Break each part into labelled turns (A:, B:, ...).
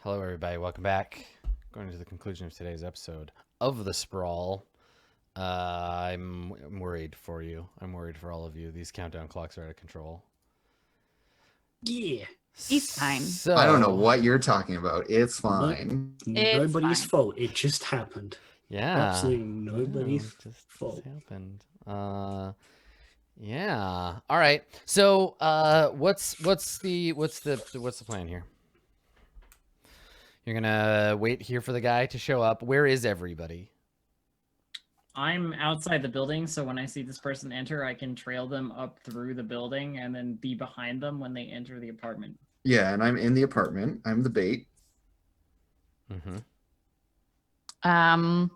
A: Hello, everybody. Welcome back. Going to the conclusion of today's episode of the Sprawl. I'm worried for you. I'm worried for all of you. These countdown clocks are out of control.
B: Yeah.
C: It's fine.
A: So,
D: I don't know what you're talking about. It's fine.
B: Nobody's
C: fine.
B: fault. It just happened.
A: Yeah.
B: Absolutely nobody's
A: just
B: fault.
A: happened. Yeah. All right. So, what's the plan here? You're gonna wait here for the guy to show up. Where is everybody?
E: I'm outside the building, so when I see this person enter, I can trail them up through the building and then be behind them when they enter the apartment.
D: Yeah, and I'm in the apartment. I'm the bait.
A: Mm-hmm.
C: I'm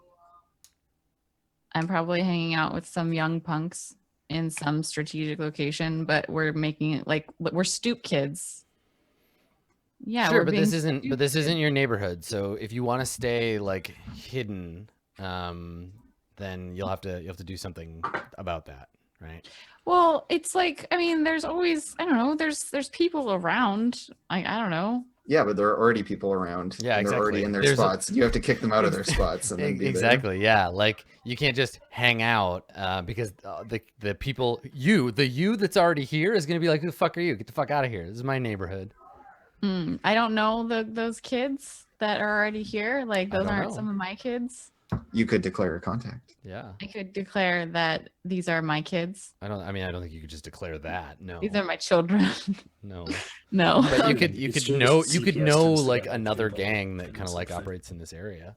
C: probably hanging out with some young punks in some strategic location, but we're making it like we're stoop kids. Yeah,
A: Sure,
C: we're
A: but
C: being
A: this isn't.
C: stoop
A: But this
C: kids.
A: isn't your neighborhood. So if you want to stay like hidden, then you'll have to do something about that, right?
C: Well, it's like there's always there's people around. I don't know.
D: Yeah, but there are already people around.
A: Yeah,
D: and they're already
A: exactly.
D: in their
A: There's a-
D: spots. You have to kick them out of their spots and then be there.
A: Exactly. Yeah. Like you can't just hang out because the people the you that's already here is gonna be like, who the fuck are you? Get the fuck out of here. This is my neighborhood.
C: I don't know those kids that are already here. Like those
A: don't
C: aren't
A: know.
C: some of my kids.
D: You could declare a contact.
A: Yeah.
C: I could declare that these are my kids.
A: I don't think you could just declare that. No.
C: These are my children.
A: No.
C: No.
A: But you could
B: It's just
A: know
B: CPS
A: like
B: together,
A: another
B: people,
A: gang that
B: and
A: kind of like
B: something.
A: operates in this area.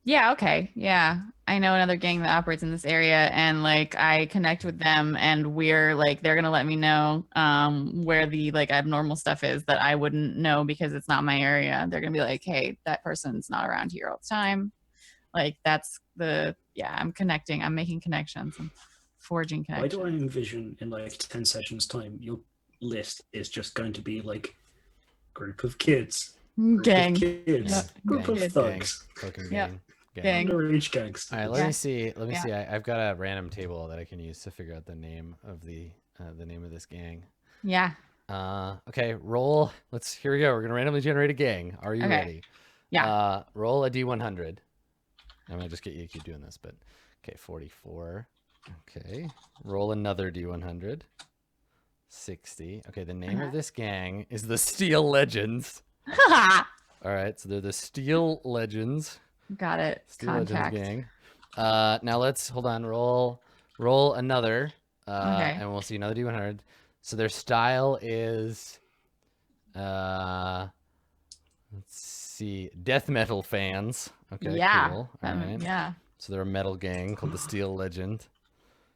C: Yeah, okay. Yeah. I know another gang that operates in this area, and like I connect with them, and we're like they're gonna let me know where the like abnormal stuff is that I wouldn't know because it's not my area. They're gonna be like, hey, that person's not around here all the time. Like I'm connecting, I'm making connections, I'm forging
B: Why
C: connections.
B: do I envision in like 10 sessions time your list is just going to be like group of kids, group
C: Gang.
B: of kids,
C: Yeah,
B: group
C: gang.
B: of thugs,
A: Fucking
C: Yeah.
A: gang.
C: Gang.
B: underage gangsters.
A: All right, let
C: Yeah.
A: me see. Let me
C: Yeah.
A: see. I've got a random table that I can use to figure out the name of the name of this gang.
C: Yeah.
A: Okay, roll. Here we go. We're gonna randomly generate a gang. Are you
C: Okay.
A: ready?
C: Yeah.
A: Roll a d100. I'm gonna just get you to keep doing this, but okay, 44. Okay, roll another d100. 60. Okay, the name of this gang is the Steel Legends. All right, so they're the Steel Legends.
C: Got it.
A: Steel
C: Contact.
A: Legends gang. Now let's hold on. Roll another.
C: Okay.
A: And we'll see another d100. So their style is, let's see, death metal fans. Okay.
C: Yeah.
A: Cool. All right.
C: Yeah.
A: So they're a metal gang called the Steel Legend.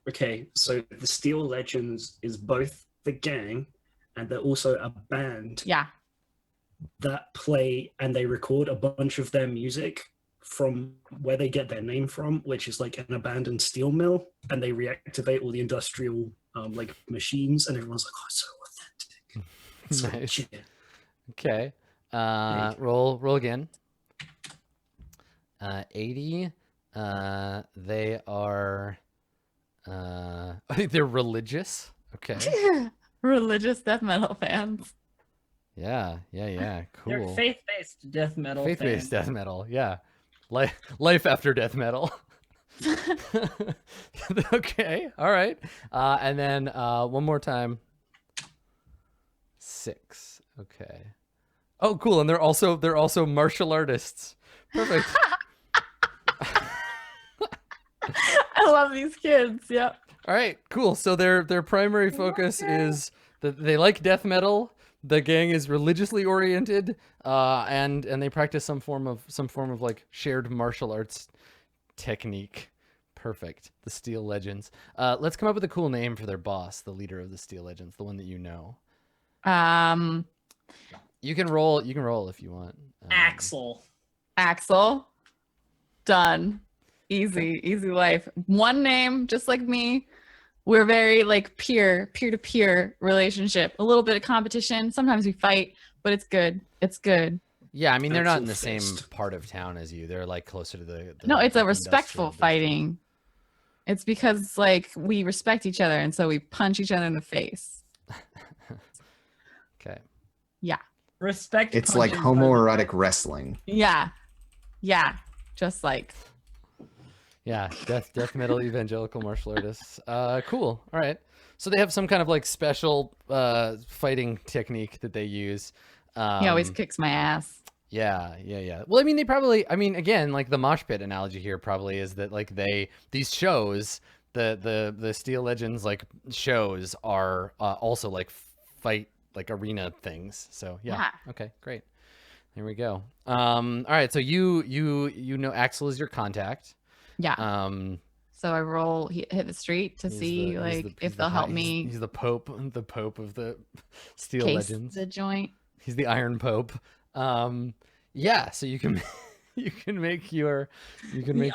B: Okay, so the Steel Legends is both the gang and they're also a band
C: Yeah.
B: that play and they record a bunch of their music from where they get their name from, which is like an abandoned steel mill, and they reactivate all the industrial like machines, and everyone's like, oh, it's so authentic. It's so
A: Nice.
B: legit.
A: Okay.
B: Nice.
A: Roll again. 80. They are they're religious. Okay.
C: Religious death metal fans.
A: Yeah.
E: They're
A: Cool.
E: faith-based death metal
A: Faith-based
E: fans.
A: death metal. Yeah. Life after death metal. Okay. All right. And then one more time. 6. Okay. Oh, cool. And they're also martial artists. Perfect.
C: I love these kids. Yep.
A: All right, cool. So their primary focus is that they like death metal. The gang is religiously oriented, and they practice some form of like shared martial arts technique. Perfect. The Steel Legends. Let's come up with a cool name for their boss, the leader of the Steel Legends, the one that you know. You can roll if you want.
E: Axel.
C: Axel. Done. Easy life. One name, just like me. We're very like peer-to-peer relationship. A little bit of competition. Sometimes we fight, but it's good. It's good.
A: Yeah, I mean they're not in the
B: Axel
A: same
B: fist.
A: part of town as you. They're like closer to the
C: No, it's a
A: like,
C: respectful
A: industrial district.
C: fighting. It's because like we respect each other, and so we punch each other in the face.
A: Okay.
C: Yeah.
E: Respect.
D: It's like
E: punches by the-
D: homoerotic wrestling.
C: Yeah. Yeah. Just like
A: Yeah, death metal evangelical martial artists. Cool. All right. So they have some kind of like special fighting technique that they use.
C: he always kicks my ass.
A: Yeah. Well, I mean, they probably. I mean, again, like the mosh pit analogy here probably is that like these shows, the Steel Legends like shows are also like fight like arena things. So yeah. Okay, great. There we go. All right. So you know Axel is your contact.
C: Yeah.
A: So
C: I roll hit the street to see if they'll help me.
A: He's the pope of the Steel
C: Case
A: Legends.
C: the joint.
A: He's the Iron Pope. Yeah. So you can make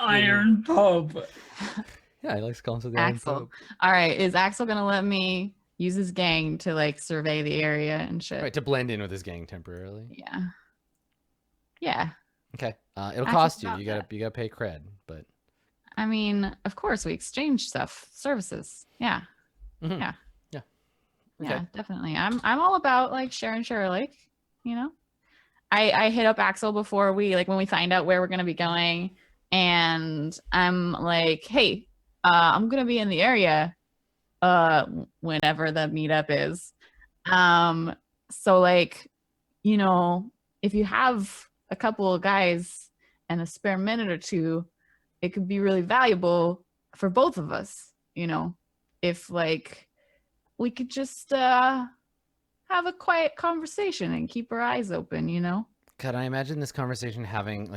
E: Iron Pope.
A: Yeah, he likes to call himself the
C: Axel.
A: Iron Pope.
C: All right, is Axel gonna let me use his gang to like survey the area and shit?
A: Right, to blend in with his gang temporarily.
C: Yeah. Yeah.
A: Okay. It'll
C: Axel's
A: cost you.
C: about
A: You
C: that.
A: gotta pay cred, but.
C: I mean, of course, we exchange stuff, services. Yeah.
A: Mhm.
C: Yeah.
A: Yeah.
C: Yeah,
A: Okay.
C: definitely. I'm all about like share and share alike, you know. I hit up Axel before we like when we find out where we're gonna be going, and I'm like, hey, I'm gonna be in the area whenever the meetup is. So like, you know, if you have a couple of guys and a spare minute or two, it could be really valuable for both of us, you know, if like we could just have a quiet conversation and keep our eyes open, you know.
A: Could I imagine this conversation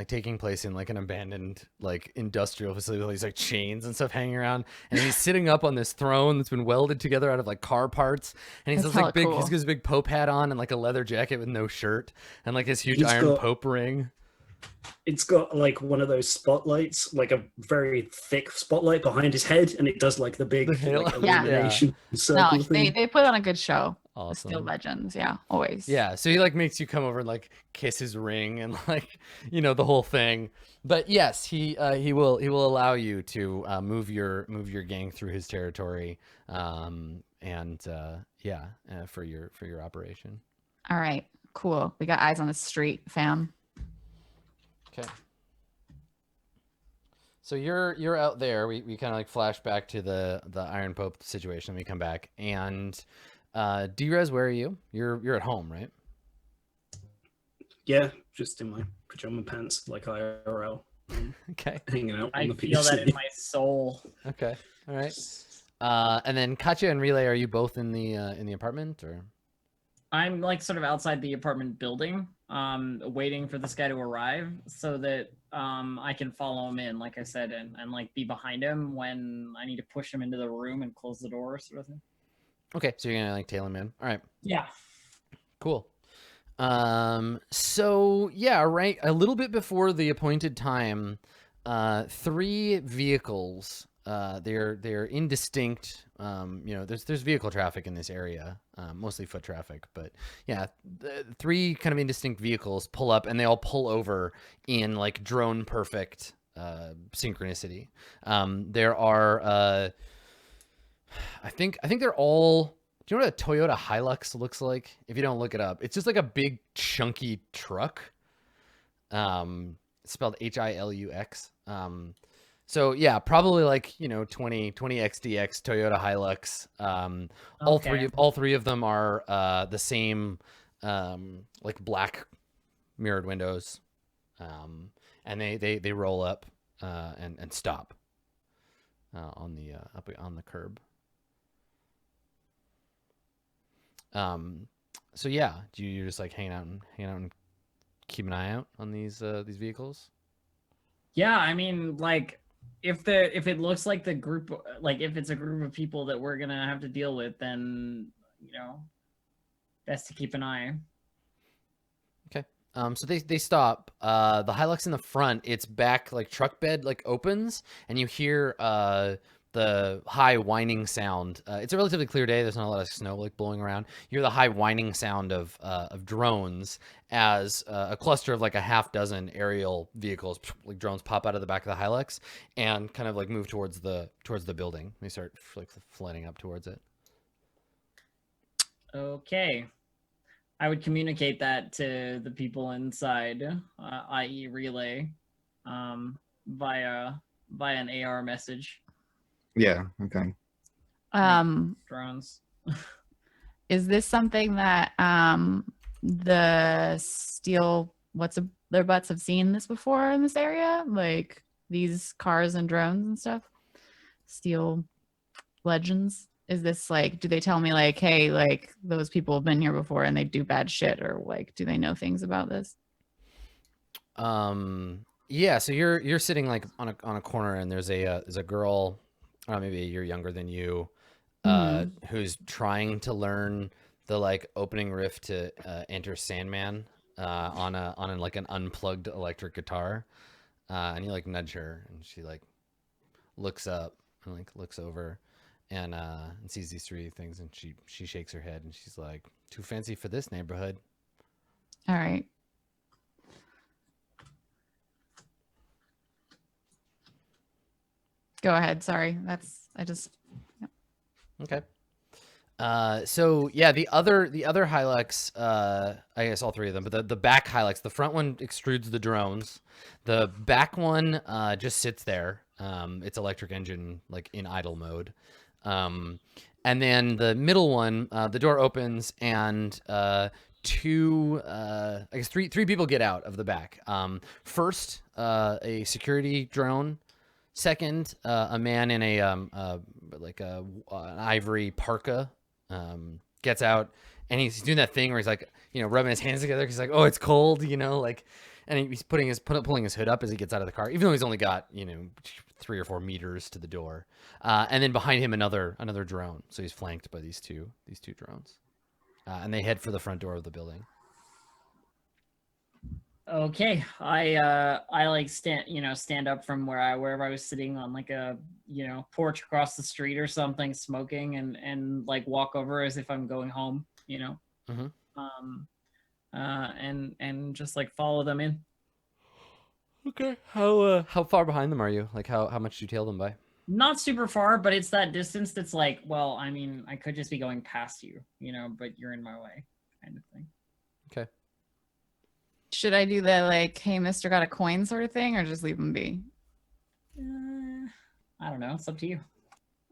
A: taking place in like an abandoned like industrial facility with all these like chains and stuff hanging around, and he's sitting up on this throne that's been welded together out of like car parts, and he's
C: That's
A: got like
C: hella
A: big
C: cool.
A: he's got his big pope hat on and like a leather jacket with no shirt and like his huge
B: He's
A: iron
B: got-
A: pope ring.
B: It's got like one of those spotlights, like a very thick spotlight behind his head, and it does like the big
A: The halo.
B: like,
C: Yeah.
B: illumination
C: No,
B: circle thing.
C: they put on a good show. The Steel
A: Awesome.
C: Legends, yeah, always.
A: Yeah, so he like makes you come over and like kiss his ring and like the whole thing. But yes, he will allow you to move your gang through his territory, for your operation.
C: All right, cool. We got eyes on the street, fam.
A: Okay. So you're out there. We kind of like flash back to the Iron Pope situation. We come back and D-Rez, where are you? You're at home, right?
B: Yeah, just in my pajama pants, like IRL,
A: Okay.
B: hanging out on
E: I
B: the
E: feel
B: PC.
E: that in my soul.
A: Okay. All right. And then Katya and Relay, are you both in the apartment or?
E: I'm like sort of outside the apartment building, waiting for this guy to arrive so that I can follow him in, like I said, and like be behind him when I need to push him into the room and close the door, sort of thing.
A: Okay, so you're gonna like tail him in. All right.
E: Yeah.
A: Cool. So yeah, right. A little bit before the appointed time, 3 vehicles. They're indistinct. There's vehicle traffic in this area, mostly foot traffic, but yeah, 3 kind of indistinct vehicles pull up, and they all pull over in like drone perfect synchronicity. There are, I think they're all. Do you know what a Toyota Hilux looks like? If you don't look it up, it's just like a big chunky truck. It's spelled Hilux. So yeah, probably like 20 XDX Toyota Hilux. All three of them are the same like black mirrored windows, and they roll up and stop on the up on the curb. So yeah, you're just like hanging out and keep an eye out on these vehicles?
E: Yeah, I mean, like, if it looks like the group, like if it's a group of people that we're gonna have to deal with, then best to keep an eye.
A: Okay. So they stop. The Hilux in the front, its back like truck bed like opens, and you hear the high whining sound. It's a relatively clear day. There's not a lot of snow like blowing around. You hear the high whining sound of drones as a cluster of like a half dozen aerial vehicles, like drones, pop out of the back of the Hilux and kind of like move towards the building. They start like flying up towards it.
E: Okay. I would communicate that to the people inside, i.e., relay, via an AR message.
D: Yeah. Okay.
E: Drones.
C: Is this something that the steel their butts have seen this before in this area? Like these cars and drones and stuff? Steel legends? Is this like, do they tell me like, hey, like those people have been here before and they do bad shit, or like do they know things about this?
A: Yeah, so you're sitting like on a corner, and there's a girl, maybe a year younger than you, who's trying to learn the like opening riff to Enter Sandman on like an unplugged electric guitar, and you like nudge her, and she like looks up and like looks over and sees these three things, and she shakes her head, and she's like, too fancy for this neighborhood.
C: All right. Go ahead. Sorry.
A: Okay. So yeah, the other Hilux, I guess all three of them, but the back Hilux, the front one extrudes the drones. The back one just sits there. Its electric engine like in idle mode. And then the middle one, the door opens, and I guess three people get out of the back. First, a security drone. Second, a man in an ivory parka gets out, and he's doing that thing where he's like, rubbing his hands together. He's like, oh, it's cold, like, and he's pulling his hood up as he gets out of the car, even though he's only got 3 or 4 meters to the door. And then behind him another drone, so he's flanked by these two drones, and they head for the front door of the building.
E: Okay, I like stand up from wherever I was sitting on like a porch across the street or something, smoking, and like walk over as if I'm going home,
A: Mm-hmm.
E: and just like follow them in.
A: Okay. How far behind them are you? Like how much do you tail them by?
E: Not super far, but it's that distance that's like, well, I mean, I could just be going past you, but you're in my way, kind of thing.
A: Okay.
C: Should I do the like, hey, mister, got a coin sort of thing, or just leave them be?
E: I don't know. It's up to you.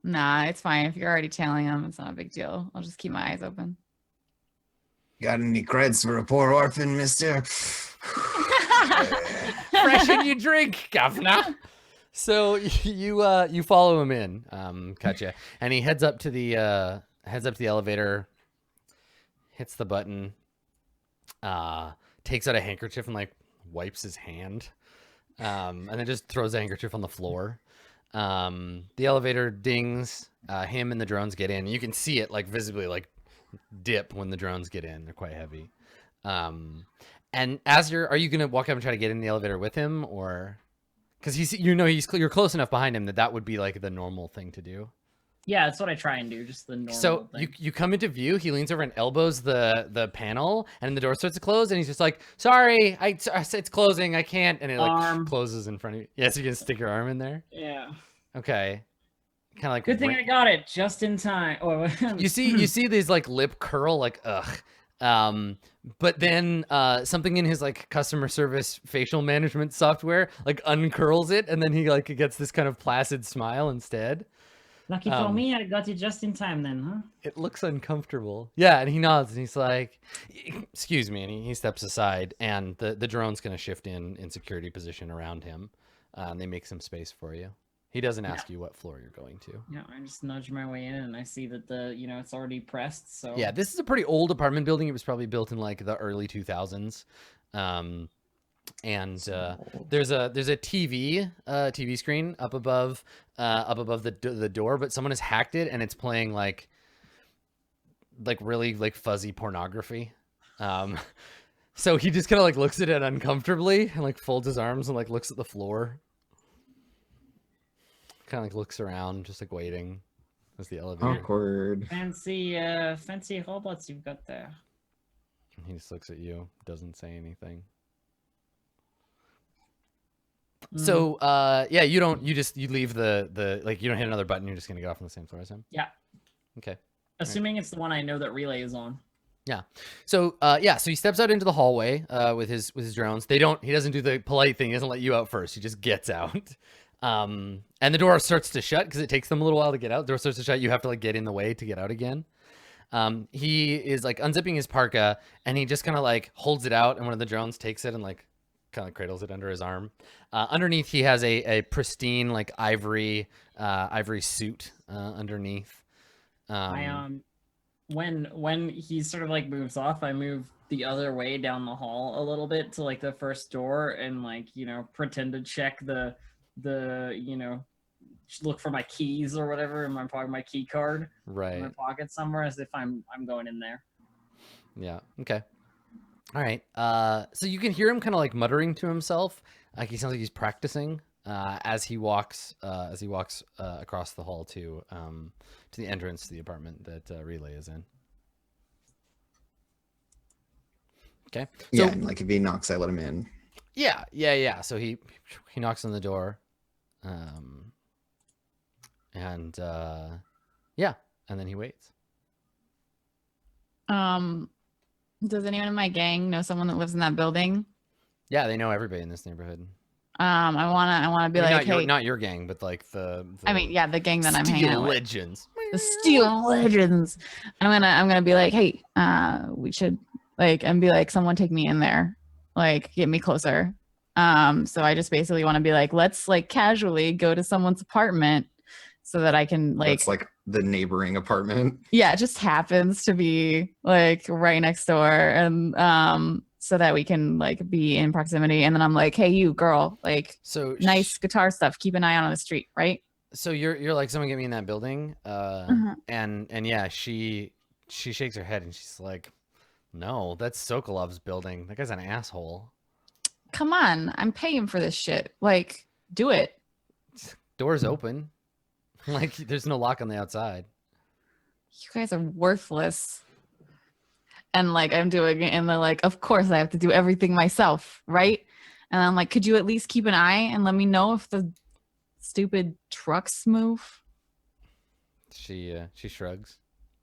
C: Nah, it's fine. If you're already tailing them, it's not a big deal. I'll just keep my eyes open.
D: Got any creds for a poor orphan, mister?
A: Freshen you drink, governor. So you follow him in, Katya, and he heads up to the elevator, hits the button, takes out a handkerchief and like wipes his hand, and then just throws the handkerchief on the floor. The elevator dings, him and the drones get in. You can see it like visibly like dip when the drones get in. They're quite heavy. And as are you gonna walk up and try to get in the elevator with him, or because you're close enough behind him that would be like the normal thing to do?
E: Yeah, that's what I try and do, just the normal
A: So
E: thing.
A: you come into view, he leans over and elbows the panel, and the door starts to close, and he's just like, sorry, it's closing, I can't, and it like
E: Arm.
A: closes in front of you. Yes, you can stick your arm in there.
E: Yeah.
A: Okay. Kind of like
E: Good thing I got it just in time. Oh,
A: you see these like lip curl, like ugh. But then something in his like customer service facial management software like uncurls it, and then he like gets this kind of placid smile instead.
E: Lucky for me, I got it just in time then, huh?
A: It looks uncomfortable. Yeah, and he nods and he's like, excuse me, and he steps aside, and the drone's gonna shift in security position around him, and they make some space for you. He doesn't ask you what floor you're going to.
E: Yeah, I just nudge my way in, and I see that it's already pressed. So
A: Yeah, this is a pretty old apartment building. It was probably built in like the early 2000s. And there's a TV screen up above the door, but someone has hacked it, and it's playing like really like fuzzy pornography. So he just kind of like looks at it uncomfortably and like folds his arms and like looks at the floor. Kind of like looks around, just like waiting as the elevator.
D: Awkward.
E: fancy robots you've got there.
A: He just looks at you, doesn't say anything. So yeah, you leave the like, you don't hit another button, you're just gonna get off on the same floor as him.
E: Yeah.
A: Okay.
E: Assuming it's the one I know that relay is on.
A: So so he steps out into the hallway with his drones. He doesn't do the polite thing. He doesn't let you out first. He just gets out. And the door starts to shut because it takes them a little while to get out. The door starts to shut. You have to like get in the way to get out again. He is like unzipping his parka and he just kind of like holds it out, and one of the drones takes it and like kind of cradles it under his arm. Underneath he has a pristine like ivory suit underneath.
E: When he sort of like moves off, I move the other way down the hall a little bit to like the first door and like, pretend to check the look for my keys or whatever in my pocket, my key card in my pocket somewhere, as if I'm going in there.
A: Yeah. Okay. All right. So you can hear him kind of like muttering to himself. Like he sounds like he's practicing as he walks across the hall to the entrance to the apartment that Relay is in. Okay. So,
F: yeah, and like if he knocks, I let him in.
A: Yeah. So he knocks on the door, and then he waits.
C: Does anyone in my gang know someone that lives in that building?
A: Yeah, they know everybody in this neighborhood.
C: I wanna be like, hey,
A: not your gang, but like the
C: the gang that I'm hanging out with.
A: Legends.
C: The Steel Legends. I'm gonna be like, hey, we should and be like, someone take me in there, like get me closer. So I just basically want to be like, let's like casually go to someone's apartment so that I can like.
F: It's like the neighboring apartment.
C: Yeah, it just happens to be like right next door, and so that we can like be in proximity. And then I'm like, hey, you girl, like,
A: so
C: nice guitar stuff. Keep an eye out on the street, right?
A: So you're like, someone get me in that building, and yeah, she shakes her head and she's like, no, that's Sokolov's building. That guy's an asshole.
C: Come on, I'm paying for this shit. Like, do it.
A: Door's open. Like, there's no lock on the outside.
C: You guys are worthless. And like, I'm doing it, and they're like, of course I have to do everything myself, right? And I'm like, could you at least keep an eye and let me know if the stupid trucks move?
A: She shrugs.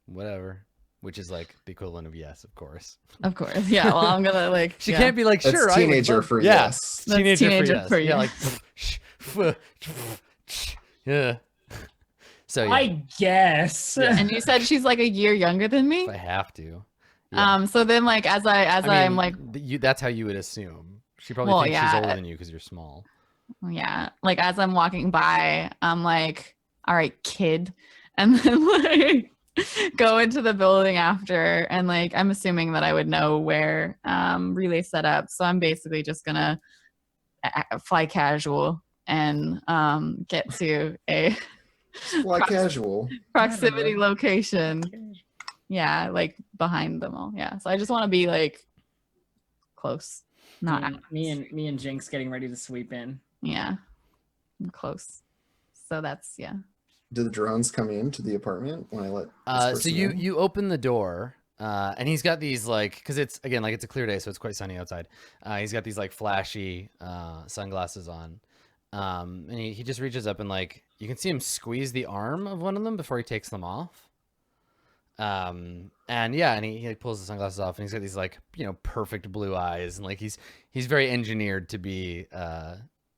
A: Whatever. Which is like the equivalent of yes, of course.
C: Of course. Yeah. Well, I'm gonna like.
A: She can't be like, sure.
F: That's teenager for yes.
A: Teenager for
C: yes.
A: Yeah. Like. Yeah. So yeah.
E: I guess.
A: Yeah.
C: And you said she's like a year younger than me.
A: If I have to. Yeah.
C: So then like I'm like.
A: That's how you would assume. She probably thinks she's older than you because you're small.
C: Yeah. Like as I'm walking by, I'm like, all right, kid, and then like. Go into the building after, and like I'm assuming that I would know where Relay set up, so I'm basically just gonna fly casual and get to a
F: casual
C: proximity location. Yeah, like behind them all. Yeah, so I just want to be like close, not
E: me and Jinx getting ready to sweep in.
C: Yeah, I'm close. So that's
F: Do the drones come into the apartment when I let this
A: so
F: person in?
A: you open the door, and he's got these like, because it's again like it's a clear day, so it's quite sunny outside. He's got these like flashy sunglasses on, and he just reaches up and like you can see him squeeze the arm of one of them before he takes them off. And he like pulls the sunglasses off, and he's got these like perfect blue eyes, and like he's very engineered to be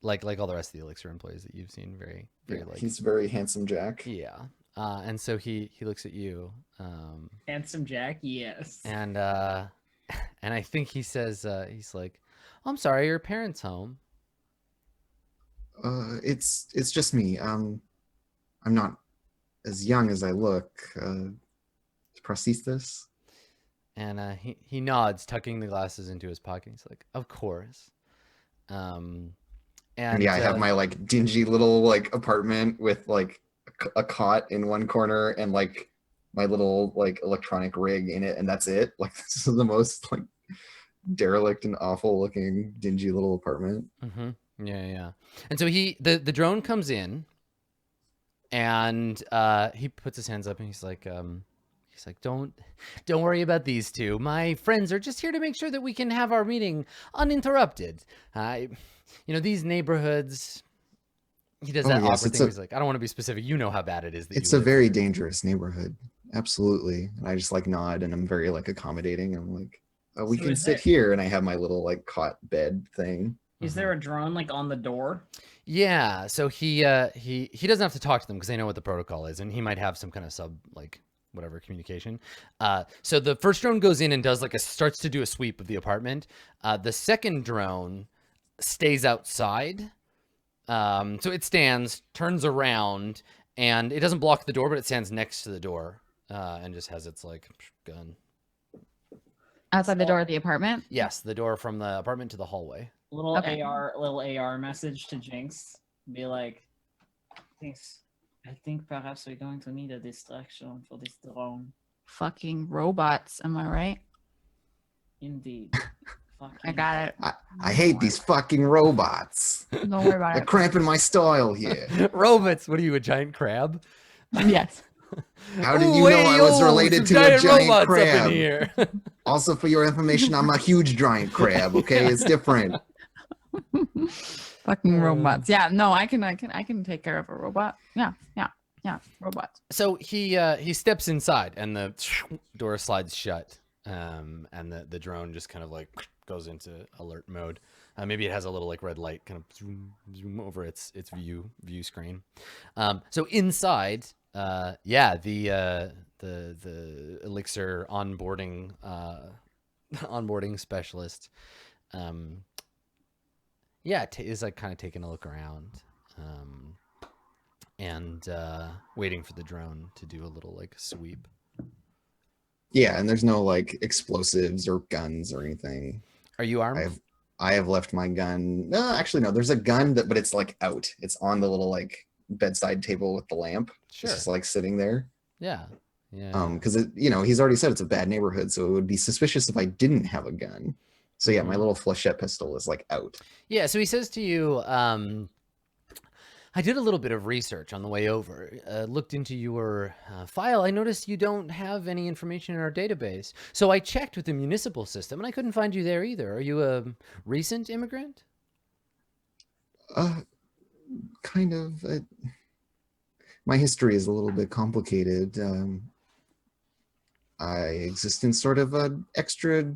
A: like all the rest of the Elixir employees that you've seen, very like
F: he's very handsome Jack.
A: Yeah. And so he looks at you.
E: Handsome Jack, yes.
A: And I think he says he's like, oh, I'm sorry, your parents home.
F: It's just me. I'm not as young as I look. Prosthesis.
A: And he nods, tucking the glasses into his pocket. He's like, of course. And
F: yeah, I have my like dingy little like apartment with like a cot in one corner and like my little like electronic rig in it, and that's it. Like this is the most like derelict and awful looking dingy little apartment.
A: Mm-hmm. Yeah. And so the drone comes in, and he puts his hands up and he's like, don't worry about these two. My friends are just here to make sure that we can have our meeting uninterrupted. These neighborhoods, he does that awkward thing. He's like, I don't want to be specific. You know how bad it is.
F: It's a very dangerous neighborhood. absolutely. And I just like nod, and I'm very like accommodating. I'm like, oh, we
E: So
F: can
E: is
F: sit
E: it-
F: here, and I have my little like cot bed thing.
E: Is there a drone like on the door?
A: Yeah, so he doesn't have to talk to them because they know what the protocol is, and he might have some kind of sub like whatever communication. So the first drone goes in and does like starts to do a sweep of the apartment. The second drone stays outside. So it stands, turns around, and it doesn't block the door, but it stands next to the door, and just has its like gun.
C: Outside the door of the apartment.
A: Yes, the door from the apartment to the hallway.
E: Little
C: Okay.
E: little AR message to Jinx. Be like, Jinx, I think perhaps we're going to need a distraction for this drone.
C: Fucking robots. Am I right?
E: Indeed. Fucking
C: I got it.
F: I hate these fucking robots.
C: Don't worry about
F: They're
C: it.
F: cramping my style here.
A: Robots, what are you, a giant crab?
C: Yes.
F: How did
A: Ooh,
F: you know I
A: hey,
F: was
A: yo,
F: related
A: some
F: to a giant
A: robots up
F: crab?
A: in here.
F: Also, for your information, I'm a huge giant crab. Okay, it's different.
C: Fucking robots. Yeah. No, I can take care of a robot. Yeah. Robots.
A: So he steps inside, and the door slides shut, and the drone just kind of like goes into alert mode. Maybe it has a little like red light kind of zoom over its view screen. So inside, the Elixir onboarding specialist, is like kind of taking a look around, and waiting for the drone to do a little like sweep.
F: Yeah, and there's no like explosives or guns or anything.
A: Are you armed?
F: I have left my gun. No, actually, no. There's a gun, but it's like out. It's on the little like bedside table with the lamp.
A: Sure.
F: It's just like sitting there.
A: Yeah.
F: Because he's already said it's a bad neighborhood, so it would be suspicious if I didn't have a gun. So yeah, my little flechette pistol is like out.
A: Yeah. So he says to you, I did a little bit of research on the way over, looked into your file. I noticed you don't have any information in our database. So I checked with the municipal system, and I couldn't find you there either. Are you a recent immigrant?
F: Kind of. My history is a little bit complicated. I exist in sort of an extra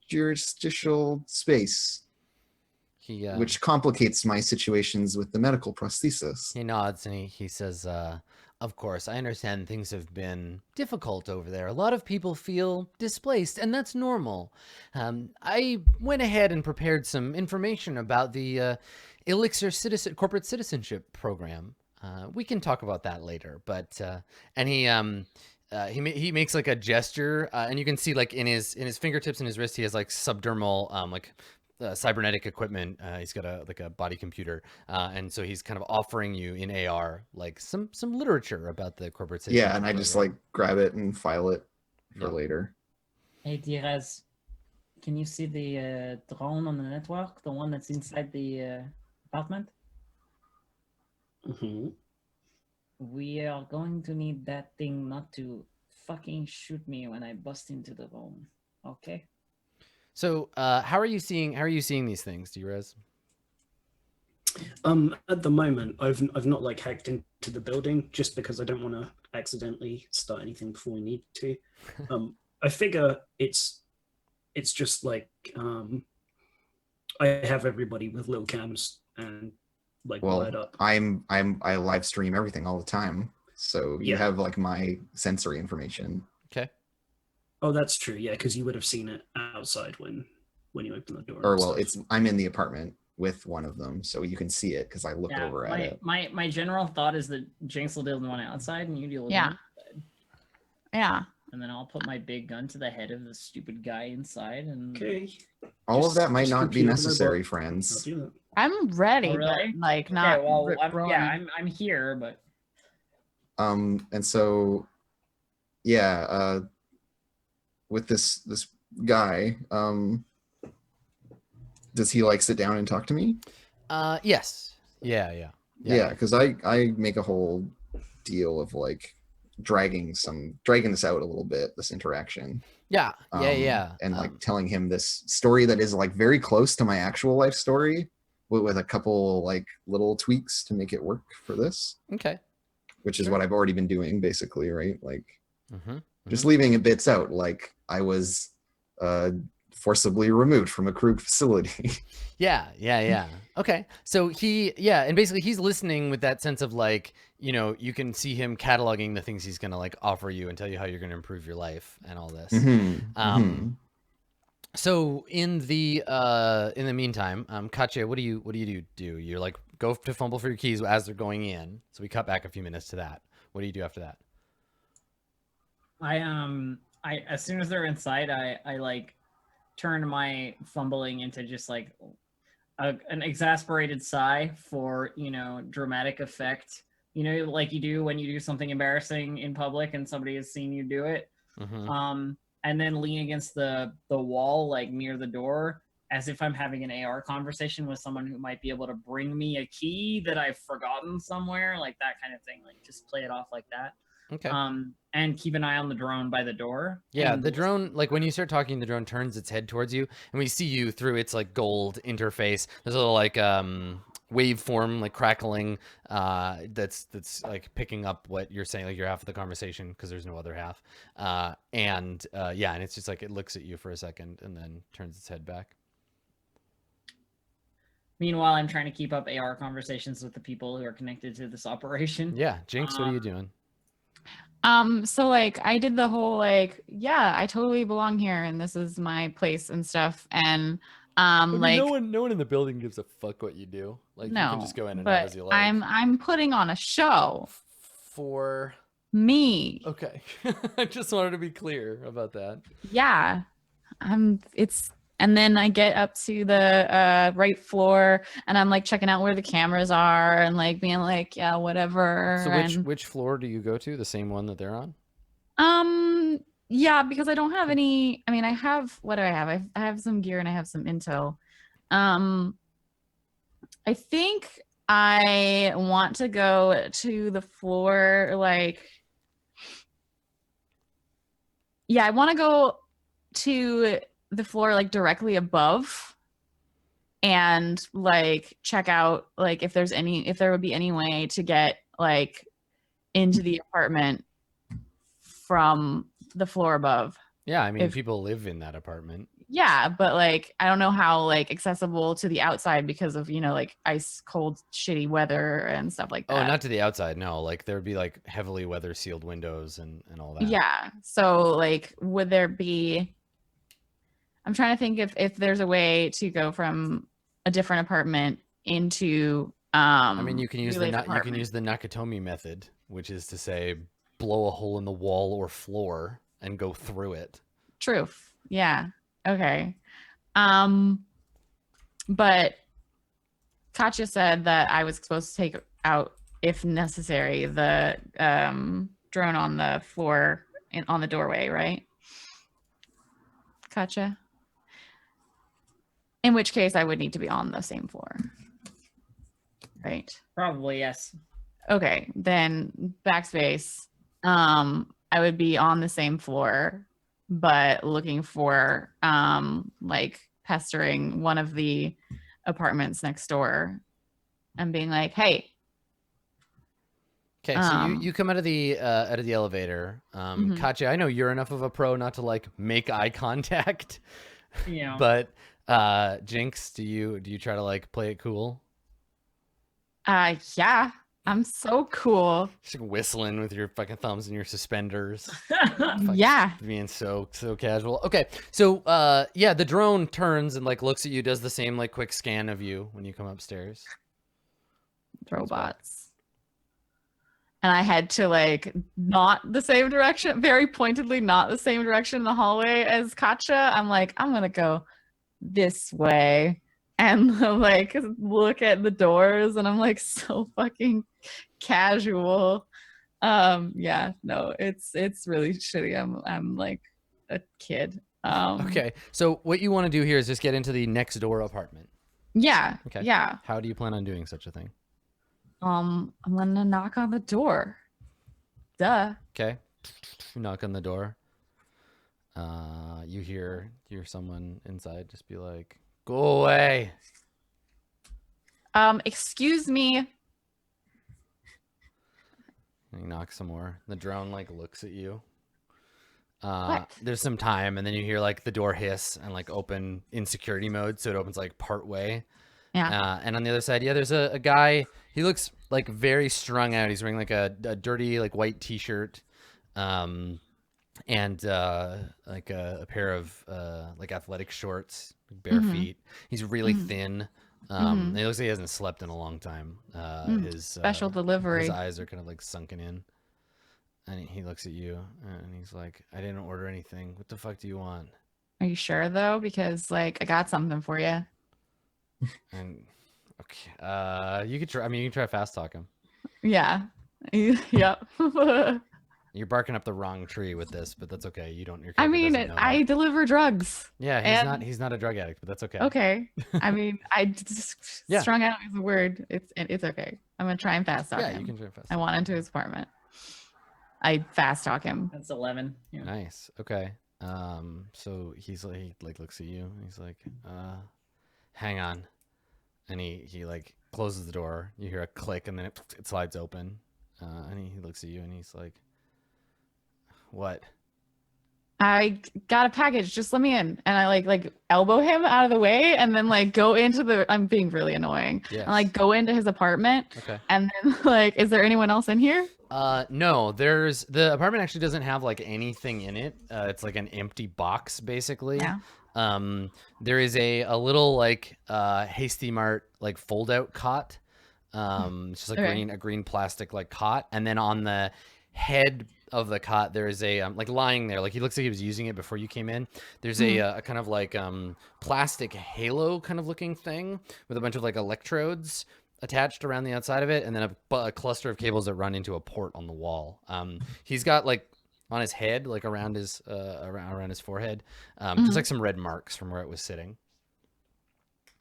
F: jurisdictional space, which complicates my situations with the medical prosthesis.
A: He nods and he says, of course, I understand things have been difficult over there. A lot of people feel displaced, and that's normal. I went ahead and prepared some information about the Elixir corporate citizenship program. We can talk about that later, but and he makes like a gesture, and you can see like in his fingertips and his wrist, he has like subdermal cybernetic equipment. He's got a body computer, and so he's kind of offering you in AR like some literature about the corporate citizenship.
F: Yeah, and I just like grab it and file it for later.
E: Hey, Direz, can you see the drone on the network, the one that's inside the apartment?
B: Mm-hmm.
E: We are going to need that thing not to fucking shoot me when I bust into the room. Okay.
A: So, how are you seeing these things, D-Rez?
B: At the moment, I've not like hacked into the building just because I don't want to accidentally start anything before we need to. I figure it's just like I have everybody with little cams and like wired up.
F: I live stream everything all the time, so you
B: Yeah.
F: have like my sensory information.
A: Okay.
B: Oh, that's true. Yeah, because you would have seen it outside when you open the door.
F: Or
B: and
F: well,
B: stuff.
F: I'm in the apartment with one of them, so you can see it because I look over at it.
E: My general thought is that Jinx will deal with the one outside and you deal with the
C: Yeah.
E: one inside.
C: Yeah.
E: And then I'll put my big gun to the head of the stupid guy inside and
B: Okay.
F: All of
B: Just-
F: that might
B: just
F: not be
B: compute the
F: necessary,
B: robot. I'll
F: friends.
B: do that.
C: I'm ready,
E: Oh, really?
C: but like
E: Okay,
C: not.
E: well,
C: rip roaring.
E: I'm here, but
F: And so yeah, with this guy, does he like sit down and talk to me?
A: Yes. Yeah.
F: Yeah, because I make a whole deal of like dragging this out a little bit, this interaction.
A: Yeah.
F: And like telling him this story that is like very close to my actual life story, with a couple like little tweaks to make it work for this,
A: Okay.
F: which is
A: Sure.
F: what I've already been doing basically, right? Like
A: Mm-hmm.
F: Just leaving bits out, like I was forcibly removed from a crew facility.
A: Yeah. Okay. So and basically he's listening with that sense of like, you can see him cataloging the things he's gonna like offer you and tell you how you're gonna improve your life and all this. So in the meantime, Katya, what do you do? You're like go to fumble for your keys as they're going in. So we cut back a few minutes to that. What do you do after that?
E: I as soon as they're inside, I like turn my fumbling into just like an exasperated sigh for dramatic effect. Like you do when you do something embarrassing in public and somebody has seen you do it. And then lean against the wall, like near the door, as if I'm having an AR conversation with someone who might be able to bring me a key that I've forgotten somewhere, like that kind of thing. Like just play it off like that.
A: Okay.
E: And keep an eye on the drone by the door.
A: Yeah,
E: and
A: the drone, like when you start talking, the drone turns its head towards you, and we see you through its like gold interface. There's a little like waveform like crackling that's like picking up what you're saying, like your half of the conversation, because there's no other half. And it's just like it looks at you for a second and then turns its head back.
E: Meanwhile, I'm trying to keep up AR conversations with the people who are connected to this operation.
A: Yeah, Jinx, what are you doing?
C: So like I did the whole like, yeah, I totally belong here and this is my place and stuff. And like
A: no one in the building gives a fuck what you do. Like you can just go in and out as you like.
C: I'm putting on a show
A: for
C: me.
A: Okay. I just wanted to be clear about that.
C: Yeah. And then I get up to the right floor and I'm like checking out where the cameras are and like being like, yeah, whatever.
A: So which floor do you go to? The same one that they're on?
C: Yeah, because I don't have any. I mean, I have, what do I have? I have some gear and I have some intel. I think I want to go to the floor like, yeah, I want to go to the floor like directly above and like check out like if there would be any way to get like into the apartment from the floor above.
A: Yeah, I mean people live in that apartment.
C: Yeah, but like I don't know how like accessible to the outside because of like ice cold shitty weather and stuff like that.
A: Oh, not to the outside, no. Like there would be like heavily weather sealed windows and all that.
C: Yeah. So like would there be, I'm trying to think if there's a way to go from a different apartment into
A: I mean you can use the Nakatomi method, which is to say blow a hole in the wall or floor and go through it.
C: True. Yeah. Okay. But Katya said that I was supposed to take out, if necessary, the drone on the floor on the doorway, right? Katya? In which case I would need to be on the same floor. Right?
E: Probably, yes.
C: Okay, then backspace. I would be on the same floor, but looking for like pestering one of the apartments next door and being like, hey.
A: Okay, so you come out of the elevator. Katya, I know you're enough of a pro not to like make eye contact.
E: Yeah.
A: But Jinx, do you try to like play it cool?
C: Yeah. I'm so cool.
A: Just like whistling with your fucking thumbs and your suspenders.
C: Yeah.
A: Being so casual. Okay. So the drone turns and like looks at you, does the same like quick scan of you when you come upstairs.
C: Robots. And I head to like not the same direction, very pointedly not the same direction in the hallway as Katya. I'm like, I'm gonna go this way. And like look at the doors and I'm like so fucking casual. Yeah, no, it's really shitty. I'm like a kid.
A: Okay, so what you want to do here is just get into the next door apartment.
C: Yeah.
A: Okay.
C: Yeah.
A: How do you plan on doing such a thing?
C: I'm gonna knock on the door. Duh.
A: Okay. Knock on the door. You hear someone inside just be like, "Go away."
C: Excuse me.
A: And you knock some more. The drone like looks at you There's some time, and then you hear like the door hiss and like open in security mode, so it opens like part way.
C: Yeah.
A: And on the other side, yeah, there's a guy. He looks like very strung out. He's wearing like a dirty like white t-shirt, and like a pair of like athletic shorts, bare feet. He's really thin. It looks like he hasn't slept in a long time. His
C: Special delivery.
A: His eyes are kind of like sunken in. And he looks at you and he's like, I didn't order anything. What the fuck do you want?
C: Are you sure though? Because like I got something for you.
A: And okay, you could try. I mean, you can try fast talk him.
C: Yeah. Yep.
A: You're barking up the wrong tree with this, but that's okay. You don't. Your
C: I
A: character
C: mean,
A: doesn't know
C: I
A: that.
C: deliver drugs.
A: Yeah, he's not a drug addict, but that's okay.
C: Okay. I mean,
A: Yeah.
C: strung out is a word. It's okay. I'm gonna try and fast talk
A: Yeah,
C: him.
A: you can try fast.
C: I want into his apartment. I fast talk him.
E: That's 11. Yeah.
A: Nice. Okay. So he like looks at you. And he's like, hang on, and he like closes the door. You hear a click, and then it slides open. And he looks at you, and he's like, what?
C: I got a package. Just let me in. And I like elbow him out of the way, and then like go into the. I'm being really annoying.
A: Yes.
C: And like go into his apartment.
A: Okay.
C: And then like, is there anyone else in here?
A: No, the apartment actually doesn't have like anything in it. It's like an empty box basically.
C: Yeah.
A: There is a little like Hasty Mart like fold out cot. It's just like
C: Okay.
A: a green plastic like cot, and then on the head of the cot there is a like lying there, like he looks like he was using it before you came in. There's a kind of like plastic halo kind of looking thing with a bunch of like electrodes attached around the outside of it, and then a cluster of cables that run into a port on the wall. He's got like on his head, like around his around his forehead, just like some red marks from where it was sitting.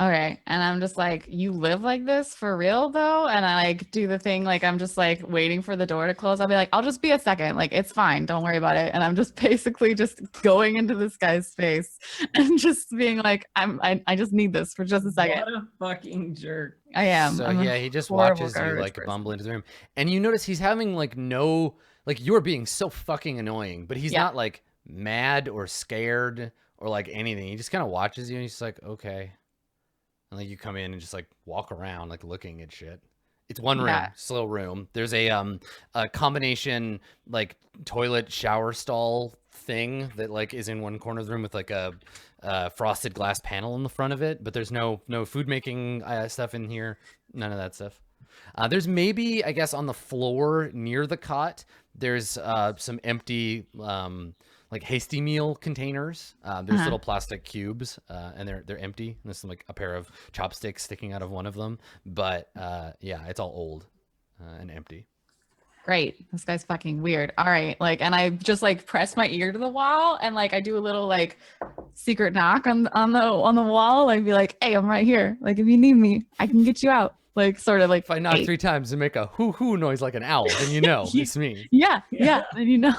C: Okay. And I'm just like, you live like this for real though? And I like do the thing, like I'm just like waiting for the door to close. I'll be like, I'll just be a second. Like, it's fine. Don't worry about it. And I'm just basically just going into this guy's face and just being like, I just need this for just a second.
E: What a fucking jerk.
C: I am.
A: So
C: I'm a
A: yeah, he just
C: horrible
A: watches you
C: garbage
A: like
C: person.
A: bumble into the room, and you notice he's having like no, like you're being so fucking annoying, but he's
C: Yeah.
A: not like mad or scared or like anything. He just kind of watches you, and he's just like, okay, and like you come in and just like walk around like looking at shit. It's one room,
C: Yeah.
A: slow room. There's a combination like toilet shower stall thing that like is in one corner of the room with like a frosted glass panel in the front of it, but there's no food making stuff in here. None of that stuff. There's maybe, I guess, on the floor near the cot, there's some empty like Hasty Meal containers. There's little plastic cubes, and they're empty. And there's some, like a pair of chopsticks sticking out of one of them. But yeah, it's all old and empty.
C: Great. This guy's fucking weird. All right. Like, and I just like press my ear to the wall and like I do a little like secret knock on the wall. Like be like, hey, I'm right here. Like if you need me, I can get you out. Like sort of like
A: If I knock
C: hey.
A: 3 times and make a hoo hoo noise like an owl, then you know it's me.
C: Yeah. Then you know.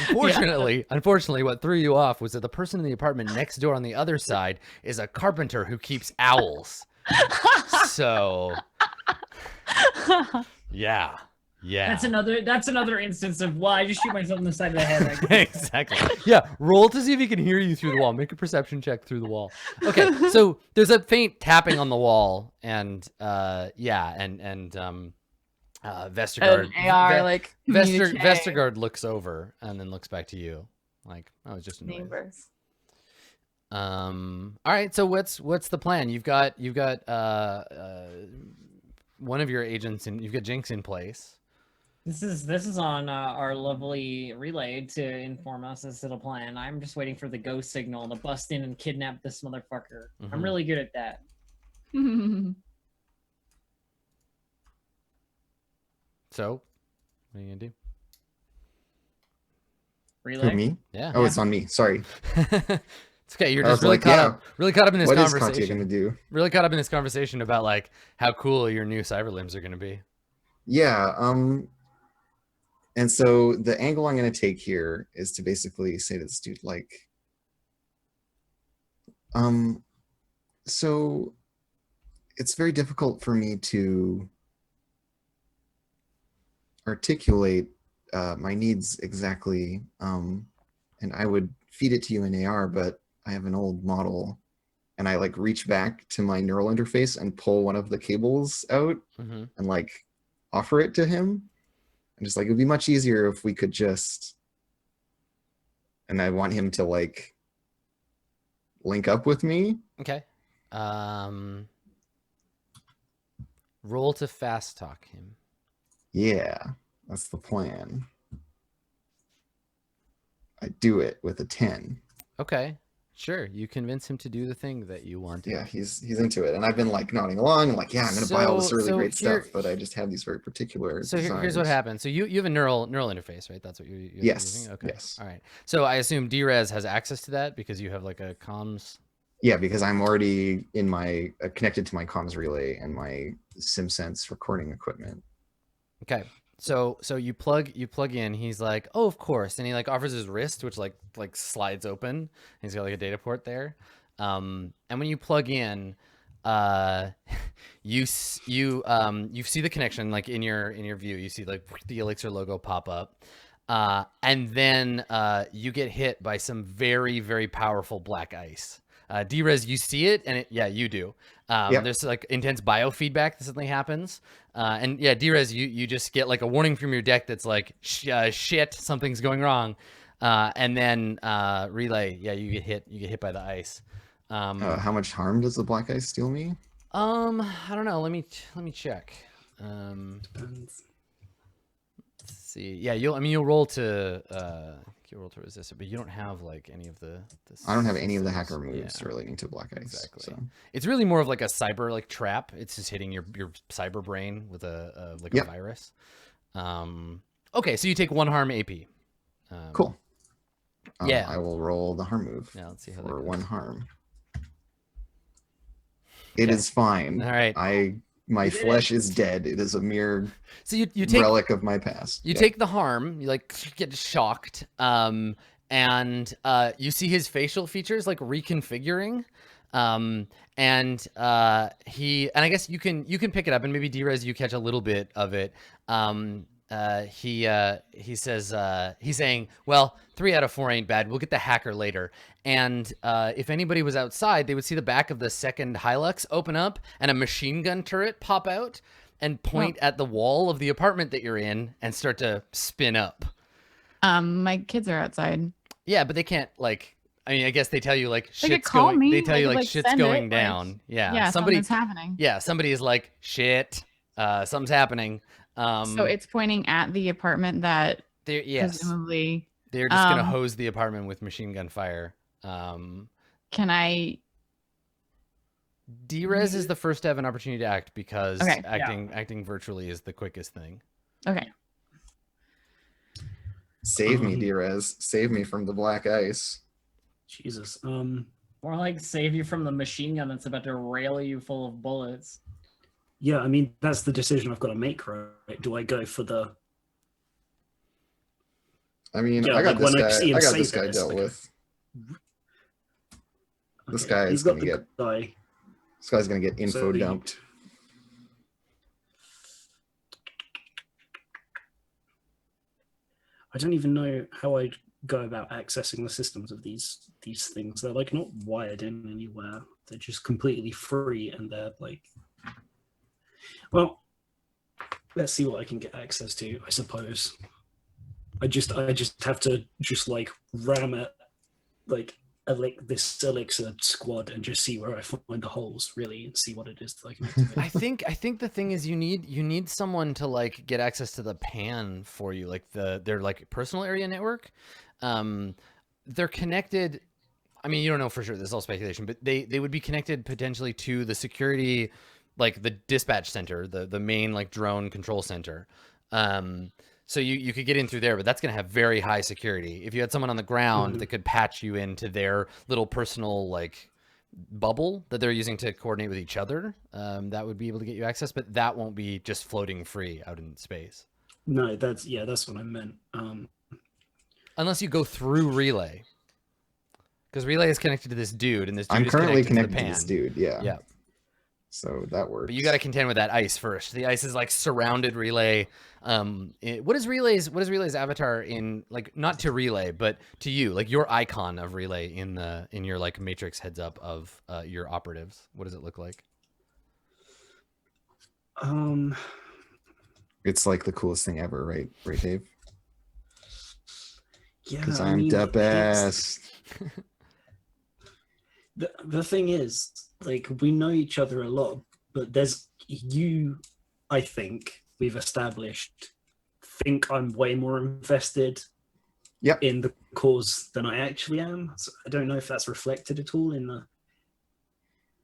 A: Unfortunately, what threw you off was that the person in the apartment next door on the other side is a carpenter who keeps owls. So, yeah.
E: That's another instance of why I just shoot myself in the side of the head. Like,
A: Exactly. Yeah. Roll to see if he can hear you through the wall. Make a perception check through the wall. Okay. So there's a faint tapping on the wall, and Vestergaard.
C: An AR like
A: Vestergaard looks over and then looks back to you, like, oh, it's just a noise.
C: neighbors.
A: All right. So what's the plan? You've got one of your agents and you've got Jinx in place.
E: this is on our lovely relay to inform us as to the plan. I'm just waiting for the go signal to bust in and kidnap this motherfucker.
A: Mhm.
E: I'm really good at that.
A: So what are you gonna do?
E: Relay.
F: Who, me?
A: Yeah.
F: Oh, it's on me. Sorry.
A: It's okay. You're
F: I
A: just
F: was like,
A: really caught up in this
F: What is Katya
A: conversation.
F: gonna do?
A: Really caught up in this conversation about like how cool your new cyber limbs are gonna be.
F: Yeah. And so the angle I'm gonna take here is to basically say to this dude, like, so it's very difficult for me to articulate my needs exactly. and I would feed it to you in AR, but I have an old model, and I like reach back to my neural interface and pull one of the cables out
A: Mm-hmm.
F: and like offer it to him. I'm just like, it'd be much easier if we could just, and I want him to like link up with me.
A: Okay. Roll to fast talk him.
F: Yeah, that's the plan. I do it with a 10.
A: Okay. Sure. You convince him to do the thing that you want.
F: Yeah, he's into it, and I've been like nodding along. I'm like, yeah, I'm gonna buy all this really great
A: here-
F: stuff, but I just have these very particular.
A: So here's what
F: desires.
A: happens. So you have a neural interface, right? That's what you're
F: Yes,
A: using? Okay.
F: yes.
A: All right. So I assume Drez has access to that because you have like a comms.
F: Yeah, because I'm already in my connected to my comms relay and my SimSense recording equipment.
A: Okay. So you plug in. He's like, oh, of course, and he like offers his wrist, which like slides open. He's got like a data port there. And when you plug in, you see the connection like in your view. You see like the Elixir logo pop up, and then you get hit by some very, very powerful black ice. Drez, you see it, and yeah, you do.
F: Yep.
A: There's like intense biofeedback that suddenly happens, and yeah, Drez, you just get like a warning from your deck that's like shit, something's going wrong, and then Relay, yeah, you get hit by the ice.
F: How much harm does the black ice deal me?
A: I don't know. Let me check.
B: Depends.
A: Let's see. Yeah, you'll roll to resist it, but you don't have like any of the
F: I don't have any of the hacker moves
A: Yeah.
F: relating to black ice.
A: Exactly.
F: So.
A: It's really more of like a cyber like trap. It's just hitting your cyber brain with a
F: Yep.
A: virus. Okay, so you take 1 harm AP.
F: Cool.
A: Yeah.
F: I will roll the harm move
A: Yeah, let's see how that
F: for
A: goes.
F: 1 harm. It
A: Okay.
F: is fine.
A: All right.
F: My
B: You did
F: flesh is dead. It is a mere
A: So you take
F: relic of my past.
A: You
F: Yeah.
A: take the harm, you like get shocked, and you see his facial features like reconfiguring, and I guess you can pick it up, and maybe Drez, you catch a little bit of it. He says he's saying, well, 3 out of 4 ain't bad. We'll get the hacker later. And if anybody was outside, they would see the back of the second Hilux open up and a machine gun turret pop out and point at the wall of the apartment that you're in and start to spin up.
C: My kids are outside.
A: Yeah, but they can't like. I mean, I guess they tell you like
C: They could
A: shit's
C: call
A: going.
C: me.
A: They tell
C: They
A: you
C: could,
A: like
C: like,
A: shit's
C: send
A: going
C: it, like-
A: down.
C: Yeah,
A: somebody.
C: something's happening.
A: Yeah, somebody is like shit. Something's happening.
C: So it's pointing at the apartment that
A: yes,
C: presumably.
A: they're just gonna
C: um,
A: hose the apartment with machine gun fire.
C: Can I?
A: Drez is the first to have an opportunity to act because
C: Okay.
A: acting virtually is the quickest thing.
C: Okay.
F: Save me, Drez. Save me from the black ice.
B: Jesus.
E: Or like save you from the machine gun that's about to rail you full of bullets.
B: Yeah, I mean that's the decision I've got to make, right? Do I go for the?
F: I mean,
B: Yeah,
F: I got
B: like when I
F: this guy.
B: see him
F: I got
B: say
F: this guy
B: that, it's
F: dealt
B: like-
F: with. This
B: Okay,
F: guy
B: he's
F: is
B: got
F: gonna
B: the
F: get-
B: guy.
F: This guy's gonna get info
B: So he-
F: dumped.
B: I don't even know how I go about accessing the systems of these things. They're like not wired in anywhere. They're just completely free, and they're like, well, let's see what I can get access to. I suppose. I just have to just like ram it like this elixir squad and just see where I find the holes really and see what it is that I can activate.
A: I think the thing is you need someone to like get access to the pan for you, like their like personal area network. They're connected. I mean, you don't know for sure. This is all speculation, but they would be connected potentially to the security, like the dispatch center, the main like drone control center. So you could get in through there, but that's going to have very high security. If you had someone on the ground that could patch you into their little personal like bubble that they're using to coordinate with each other, that would be able to get you access, but that won't be just floating free out in space.
B: No, that's what I meant.
A: Unless you go through Relay. Because Relay is connected to this dude, and this dude
F: I'm
A: is
F: currently
A: connected
F: connected to
A: the
F: this
A: pan.
F: dude. Yeah.
A: Yeah.
F: So that works.
A: But you got to contend with that ice first. The ice is like surrounded Relay. What is Relay's avatar in, like, not to Relay, but to you, like your icon of Relay in your like matrix heads up of your operatives? What does it look like?
F: It's like the coolest thing ever, right? Right, Dave?
B: Yeah,
F: Because
B: I
F: I'm
B: mean,
F: the
B: it's-
F: best.
B: the thing is, like, we know each other a lot, but there's you, I think we've established, think I'm way more invested
F: Yep.
B: in the cause than I actually am. So I don't know if that's reflected at all in the,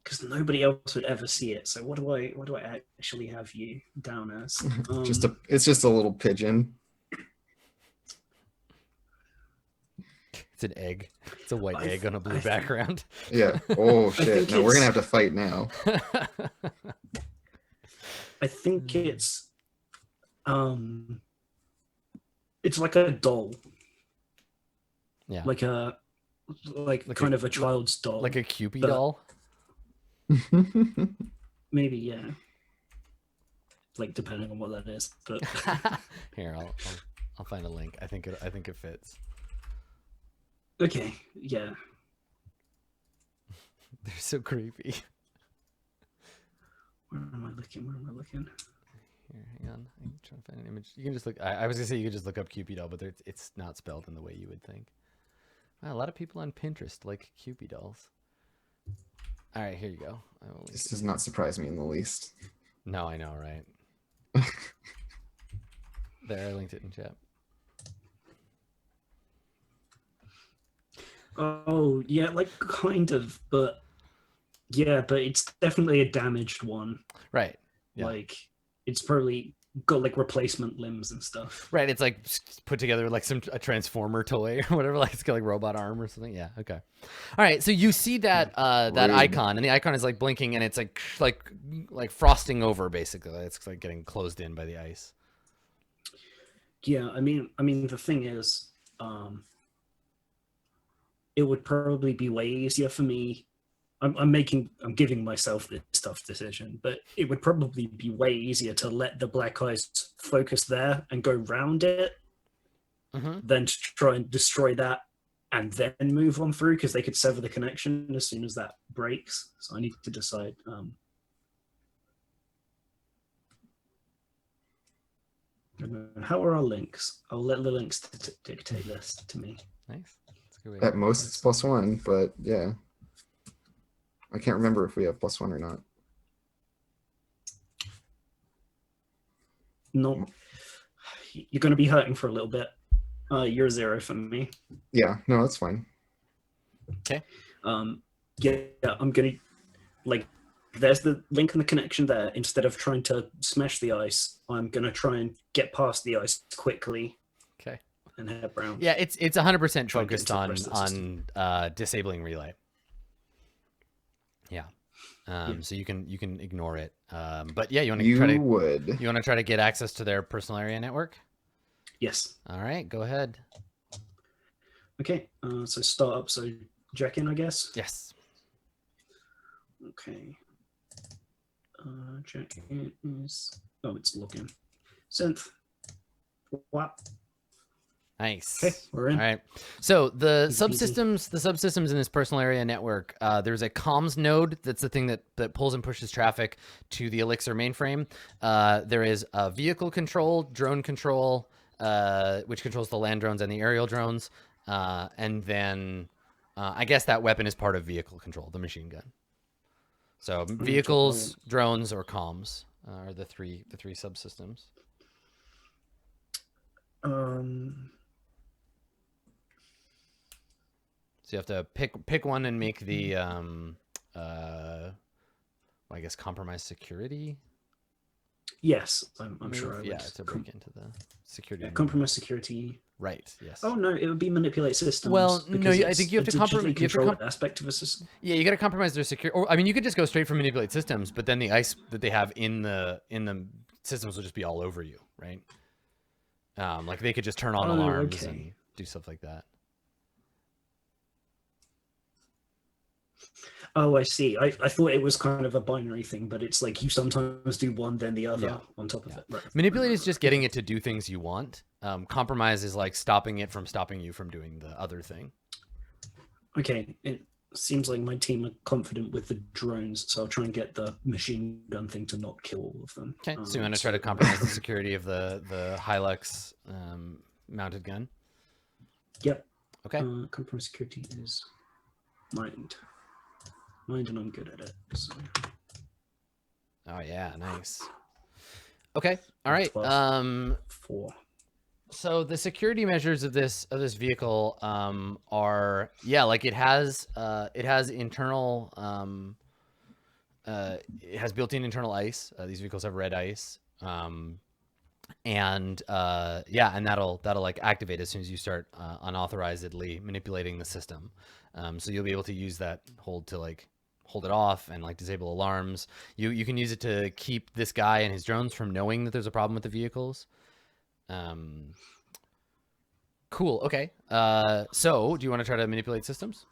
B: because nobody else would ever see it. So what do I actually have you down as?
F: It's just a little pigeon.
A: It's an egg. It's a white
B: I
A: egg on a blue
B: I think-
A: background.
F: Yeah. Oh shit.
B: think
F: No, we're gonna
B: it's-
F: have to fight now.
B: I think it's like a doll,
A: Yeah.
B: like
A: Like
B: kind
A: a-
B: of a child's doll,
A: Like a Cupid
B: but-
A: doll.
B: maybe, yeah. Like depending on what that is, but
A: Here, I'll find a link. I think it fits.
B: okay, yeah.
A: They're so creepy.
B: Where am I looking?
A: Here, hang on. I'm trying to find an image. You can just look. I was gonna say you could just look up Cupid doll, but it's not spelled in the way you would think. Wow, a lot of people on Pinterest like Cupid dolls. All right, here you go. I will link
F: This
A: it.
F: does not surprise me in the least.
A: No, I know, right? There, I linked it in chat.
B: Oh, yeah, like kind of, but yeah, but it's definitely a damaged one.
A: Right. Yeah.
B: Like it's probably got like replacement limbs and stuff.
A: Right, it's like put together like a transformer toy or whatever, like it's got like robot arm or something. Yeah, okay. All right, so you see that that
F: Rude.
A: icon, and the icon is like blinking, and it's like frosting over basically. It's like getting closed in by the ice.
B: Yeah, I mean the thing is, it would probably be way easier for me. I'm giving myself this tough decision, but it would probably be way easier to let the black eyes focus there and go round it
A: Mm-hmm.
B: than to try and destroy that and then move on through, because they could sever the connection as soon as that breaks. So I need to decide. How are our links? I'll let the links dictate this to me.
A: Nice. That's a good way.
F: At most it's +1, but yeah. I can't remember if we have +1 or not.
B: No, you're going to be hurting for a little bit. You're 0 for me.
F: Yeah, no, that's fine.
B: Yeah, I'm gonna, like, there's the link and the connection there. Instead of trying to smash the ice, I'm gonna try and get past the ice quickly
A: Okay.
B: and head round.
A: Yeah, it's 100%
B: Try and get
A: focused
B: into the rest of the
A: on disabling relay. Yeah. So you can ignore it. But yeah, you want to try to get access to their personal area network?
B: Yes.
A: All right, go ahead.
B: Okay. So start up. So jack in, I guess.
A: Yes.
B: Okay. Jack in is. Oh, it's login. Synth. Wow.
A: Nice.
B: Okay, we're in.
A: All right. So the
B: Easy peasy.
A: subsystems in this personal area network, there's a comms node. That's the thing that pulls and pushes traffic to the Elixir mainframe. There is a vehicle control, drone control, which controls the land drones and the aerial drones. And then I guess that weapon is part of vehicle control, the machine gun. So vehicles, drones, or comms are the three subsystems. So you have to pick one and make the well, I guess compromise security.
B: Yes, I'm sure I would.
A: Yeah, to break into the security.
B: Yeah, compromise security.
A: Right. Yes.
B: Oh no, it would be manipulate systems.
A: Well, no,
B: because
A: I
B: it's
A: think you have
B: a
A: to
B: digitally controlled
A: compromise.
B: aspect of a system.
A: Yeah, you got to compromise their security. Or I mean, you could just go straight from manipulate systems, but then the ice that they have in the systems will just be all over you, right? Like they could just turn on
B: Oh,
A: alarms
B: okay.
A: and do stuff like that.
B: Oh, I see. I thought it was kind of a binary thing, but it's like you sometimes do one, then the other
A: Yeah.
B: on top of
A: Yeah.
B: it. Right.
A: Manipulate is just getting it to do things you want. Compromise is like stopping it from stopping you from doing the other thing.
B: Okay, it seems like my team are confident with the drones, so I'll try and get the machine gun thing to not kill all of them.
A: Okay, so you want to try to compromise the security of the Hilux mounted gun?
B: Yep.
A: Okay.
B: Compromise security is mind, and I'm good at it. So.
A: Oh yeah, nice. Okay, all right.
B: 4.
A: So the security measures of this vehicle are like it has internal it has built-in internal ice. These vehicles have red ice. And that'll like activate as soon as you start unauthorizedly manipulating the system. So you'll be able to use that hold to like hold it off and like disable alarms. You can use it to keep this guy and his drones from knowing that there's a problem with the vehicles. Cool. Okay. So do you want to try to manipulate systems?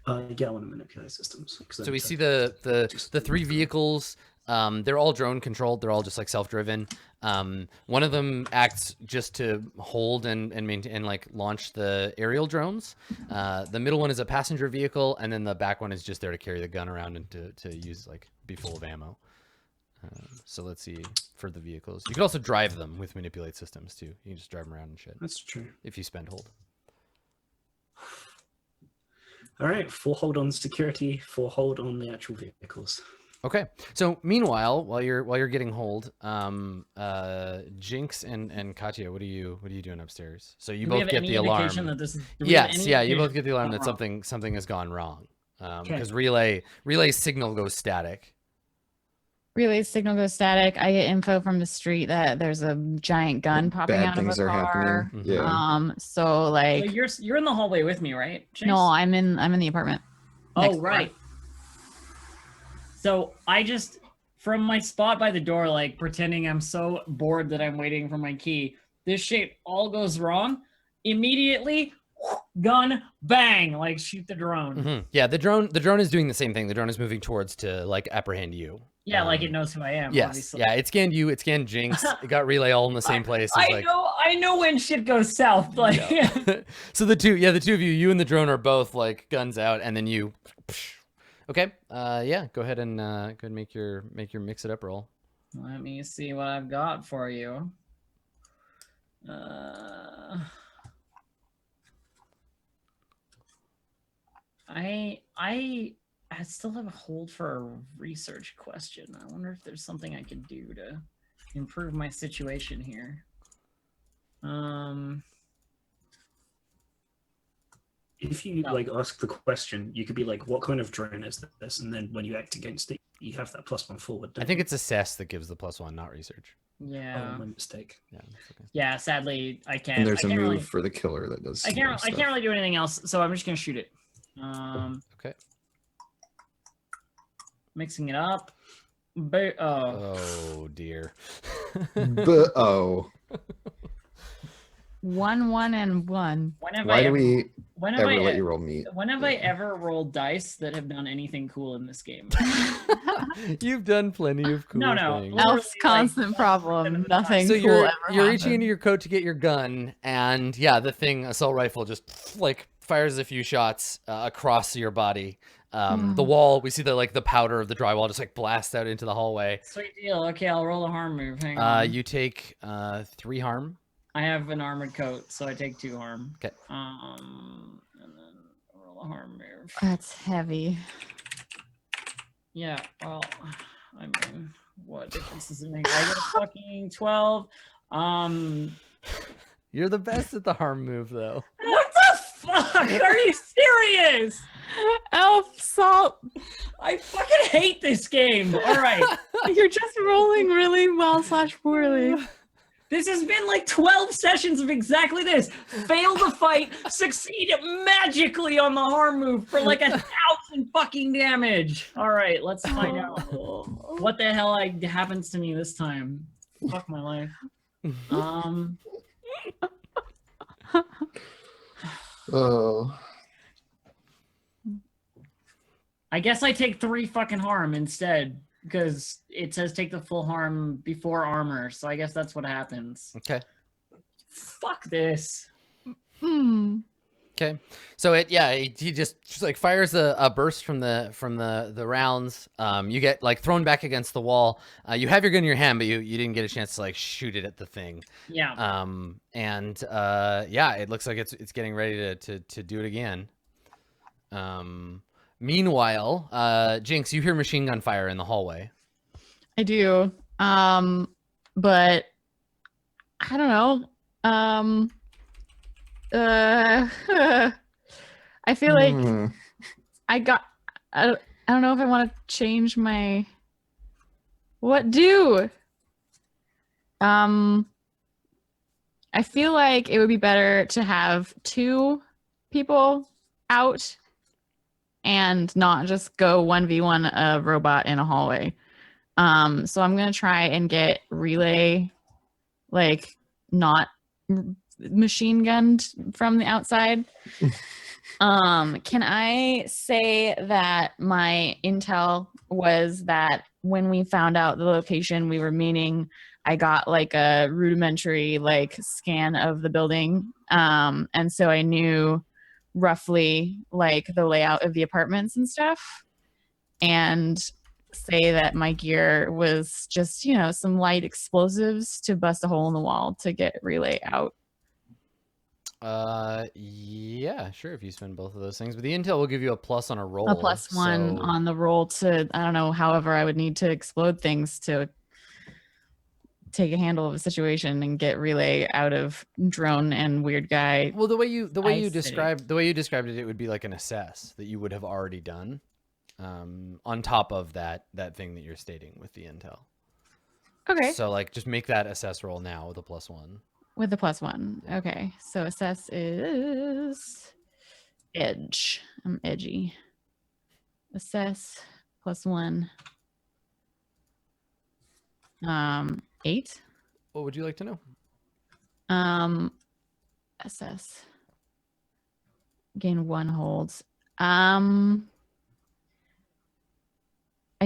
B: Yeah, I want to manipulate systems.
A: So we see the 3 vehicles. They're all drone controlled. They're all just like self-driven. One of them acts just to hold and maintain and like launch the aerial drones. The middle one is a passenger vehicle, and then the back one is just there to carry the gun around and to use like be full of ammo. So let's see for the vehicles. You can also drive them with manipulate systems too. You can just drive them around and shit.
B: That's true.
A: If you spend hold.
B: All right, 4 hold on security, 4 hold on the actual vehicles.
A: Okay. So meanwhile, while you're getting hold, Jinx and Katya, what are you doing upstairs? So you
E: Do we
A: both
E: have
A: get
E: any
A: the alarm.
E: indication that this is, do we have
A: Yes,
E: any
A: yeah, you
E: indication
A: both get the alarm that
E: it's gone
A: something has gone wrong.
E: Okay.
A: Because relay signal goes static.
C: Relay signal goes static. I get info from the street that there's a giant gun popping
F: Bad
C: out of
F: things
C: a
F: are
C: car.
F: happening.
A: Mhm.
F: Yeah.
C: So
E: wrong?
C: like,
E: So you're in the hallway with me, right? Chase?
C: no, I'm in the apartment. next
E: Oh,
C: door.
E: right. So I just, from my spot by the door, like pretending I'm so bored that I'm waiting for my key, this shit all goes wrong. Immediately, gun, bang, like shoot the drone.
A: Mhm. Yeah, the drone is doing the same thing. The drone is moving towards to like apprehend you.
E: Yeah, like it knows who I am.
A: Yes.
E: Obviously.
A: Yeah, it scanned you. It scanned Jinx. It got relay all in the same place. It's
E: I know when shit goes south. Like,
A: Yeah. So the two of you and the drone are both like guns out, and then you. Okay. Yeah. Go ahead and make your mix it up roll.
E: let me see what I've got for you. I still have a hold for a research question. I wonder if there's something I could do to improve my situation here.
B: If you
E: No.
B: like ask the question, you could be like, "What kind of drone is this?" And then when you act against it, you have that +1 forward.
A: I think it's assess that gives the +1, not research.
E: Yeah.
B: Oh, my mistake.
A: Yeah. That's okay.
E: Yeah, sadly, I can't.
F: And there's
E: I
F: a
E: can't
F: move
E: really,
F: for the killer that does.
E: I
F: similar
E: can't
F: stuff.
E: really do anything else, so I'm just gonna shoot it.
A: Okay.
E: Mixing it up. Oh,
A: Oh dear.
F: But oh,
C: 1, 1, and 1.
E: when have
F: why
E: I
F: do
E: ever,
F: we
E: when have
F: ever
E: I,
F: let you roll meat?
E: when have I ever rolled dice that have done anything cool in this game?
A: You've done plenty of cool
E: No.
A: things.
E: Literally,
C: Elf's constant
E: like,
C: problem. Nothing
A: So
C: cool
A: you're
C: ever
A: reaching into
C: happened.
A: your coat to get your gun, and yeah, the assault rifle just like fires a few shots across your body. The wall, we see the powder of the drywall just like blast out into the hallway.
E: Sweet deal. Okay, I'll roll a harm move. Hang on.
A: You take 3 harm.
E: I have an armored coat, so I take 2 harm.
A: Okay.
E: And then roll a harm move.
C: That's heavy.
E: Yeah, well, I mean, what difference does it make? I get a fucking 12.
A: You're the best at the harm move, though.
E: What the fuck? Are you serious?
C: Elf salt.
E: I fucking hate this game. All right.
C: You're just rolling really well / poorly.
E: This has been like 12 sessions of exactly this. Fail the fight, succeed magically on the harm move for like 1,000 fucking damage. All right, let's find out what the hell happens to me this time. Fuck my life.
F: Oh,
E: I guess I take 3 fucking harm instead because it says take the full harm before armor. So I guess that's what happens.
A: Okay.
E: Fuck this.
C: Hmm.
A: Okay, so he just like fires a burst from the rounds. You get like thrown back against the wall. You have your gun in your hand, but you didn't get a chance to like shoot it at the thing.
E: Yeah.
A: It looks like it's getting ready to do it again. Meanwhile, Jinx, you hear machine gun fire in the hallway.
C: I do. But I don't know. I feel like I don't know if I want to change my what do. I feel like it would be better to have 2 people out and not just go 1v1 a robot in a hallway. So I'm gonna try and get relay, like not machine gunned from the outside. Can I say that my intel was that when we found out the location we were meeting, I got like a rudimentary like scan of the building, and so I knew roughly like the layout of the apartments and stuff, and say that my gear was just, you know, some light explosives to bust a hole in the wall to get relay out.
A: Yeah, sure, if you spend both of those things, but the intel will give you a plus on a roll.
C: A +1
A: so...
C: on the roll to, I don't know, however I would need to explode things to take a handle of a situation and get relay out of drone and weird guy.
A: Well, the way you
C: City.
A: described it, it would be like an assess that you would have already done, on top of that thing that you're stating with the intel.
C: Okay.
A: So like, just make that assess roll now with a +1.
C: With the +1. Okay. So assess is edge. I'm edgy. Assess +1. 8.
A: What would you like to know?
C: Assess. Gain 1 holds. I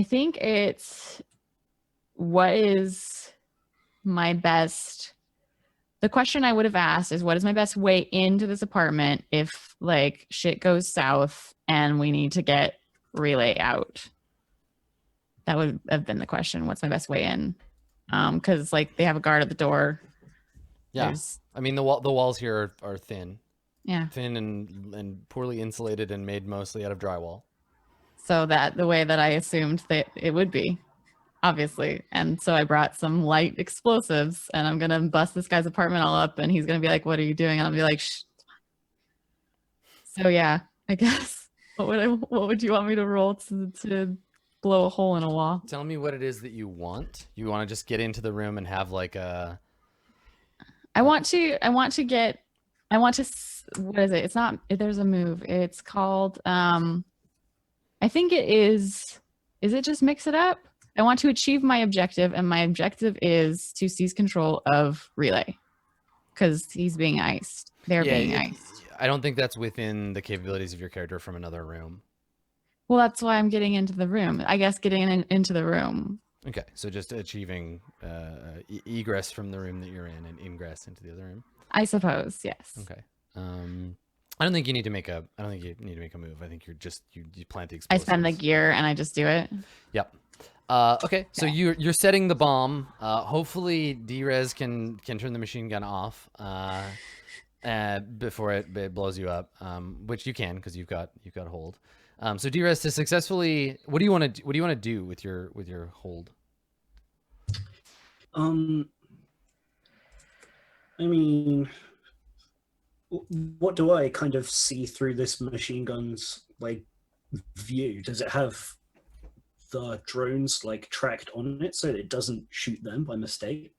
C: think it's what is my best. The question I would have asked is, what is my best way into this apartment if like shit goes south and we need to get relay out? That would have been the question. What's my best way in? Because like they have a guard at the door.
A: Yeah,
C: There's,
A: I mean the walls here are thin,
C: yeah.
A: thin and poorly insulated and made mostly out of drywall.
C: So that the way that I assumed that it would be, obviously. And so I brought some light explosives and I'm going to bust this guy's apartment all up and he's going to be like, what are you doing? And I'll be like, shh. So yeah, I guess what would you want me to roll to blow a hole in a wall?
A: Tell me what it is that you want. You want to just get into the room and have like a... what is it? It's not, there's a move. It's called, I think it is it just mix it up? I want to achieve my objective, and my objective is to seize control of relay because he's being iced. They're being iced. I don't think that's within the capabilities of your character from another room.
C: Well, that's why I'm getting into the room. I guess getting into the room.
A: Okay, so just achieving egress from the room that you're in and ingress into the other room.
C: I suppose, yes.
A: Okay. I don't think you need to make a move. I think you're just you plant the explosives.
C: I spend the gear and I just do it.
A: Yep. Okay, so you're setting the bomb. Hopefully Drez can turn the machine gun off before it blows you up, which you can because you've got hold. So Drez, to successfully, what do you want to do with your hold?
B: I mean, what do I kind of see through this machine gun's like view? Does it have the drones like tracked on it so that it doesn't shoot them by mistake?